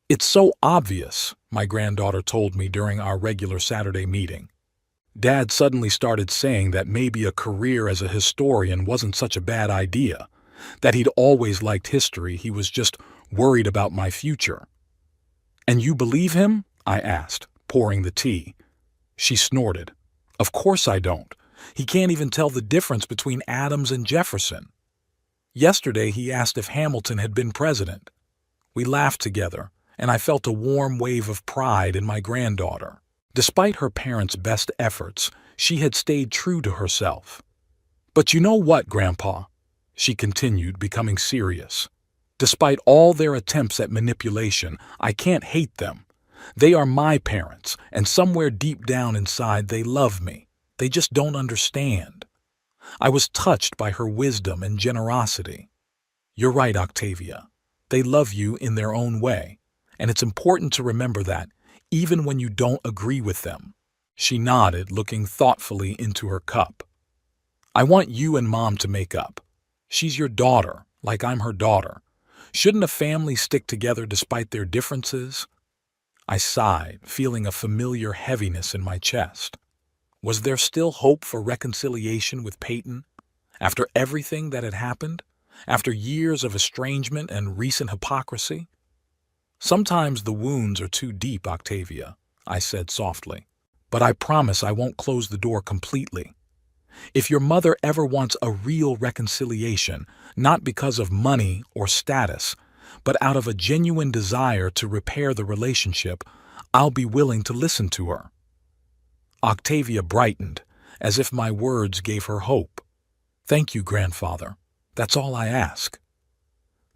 It's so obvious, my granddaughter told me during our regular Saturday meeting. Dad suddenly started saying that maybe a career as a historian wasn't such a bad idea, that he'd always liked history, he was just worried about my future. And you believe him? I asked, pouring the tea. She snorted. Of course I don't. He can't even tell the difference between Adams and Jefferson. Yesterday he asked if Hamilton had been president. We laughed together, and I felt a warm wave of pride in my granddaughter. Despite her parents' best efforts, she had stayed true to herself. But you know what, Grandpa? She continued, becoming serious. Despite all their attempts at manipulation, I can't hate them. They are my parents, and somewhere deep down inside they love me. They just don't understand. I was touched by her wisdom and generosity. You're right, Octavia. They love you in their own way, and it's important to remember that, even when you don't agree with them. She nodded, looking thoughtfully into her cup. I want you and Mom to make up. She's your daughter, like I'm her daughter. Shouldn't a family stick together despite their differences? I sighed, feeling a familiar heaviness in my chest. Was there still hope for reconciliation with Peyton? After everything that had happened? After years of estrangement and recent hypocrisy? Sometimes the wounds are too deep, Octavia, I said softly. But I promise I won't close the door completely. If your mother ever wants a real reconciliation, not because of money or status, but out of a genuine desire to repair the relationship, I'll be willing to listen to her. Octavia brightened, as if my words gave her hope. Thank you, Grandfather. That's all I ask.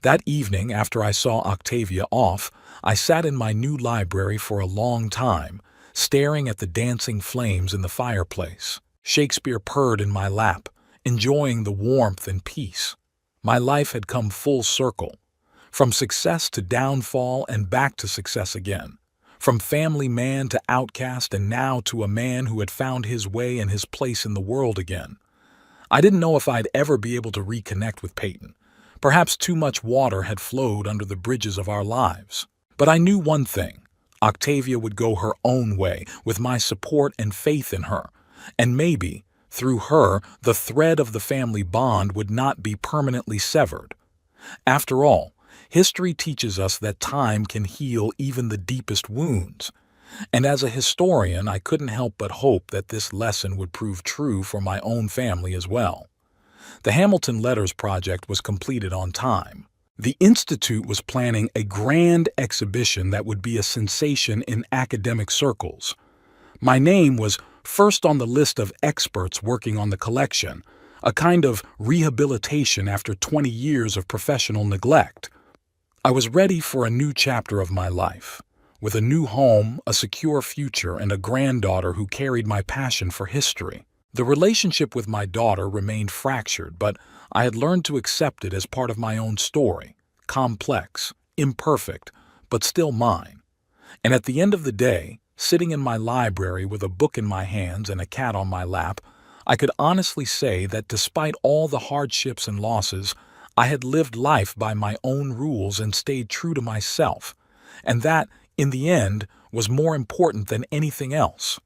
That evening, after I saw Octavia off, I sat in my new library for a long time, staring at the dancing flames in the fireplace. Shakespeare purred in my lap, enjoying the warmth and peace. My life had come full circle, from success to downfall and back to success again, from family man to outcast and now to a man who had found his way and his place in the world again. I didn't know if I'd ever be able to reconnect with Peyton. Perhaps too much water had flowed under the bridges of our lives. But I knew one thing. Octavia would go her own way with my support and faith in her. And maybe, through her, the thread of the family bond would not be permanently severed. After all, history teaches us that time can heal even the deepest wounds. And as a historian, I couldn't help but hope that this lesson would prove true for my own family as well. The Hamilton Letters Project was completed on time. The Institute was planning a grand exhibition that would be a sensation in academic circles. My name was first on the list of experts working on the collection, a kind of rehabilitation after 20 years of professional neglect. I was ready for a new chapter of my life, with a new home, a secure future, and a granddaughter who carried my passion for history. The relationship with my daughter remained fractured, but I had learned to accept it as part of my own story, complex, imperfect, but still mine. And at the end of the day, sitting in my library with a book in my hands and a cat on my lap, I could honestly say that despite all the hardships and losses, I had lived life by my own rules and stayed true to myself, and that, in the end, was more important than anything else.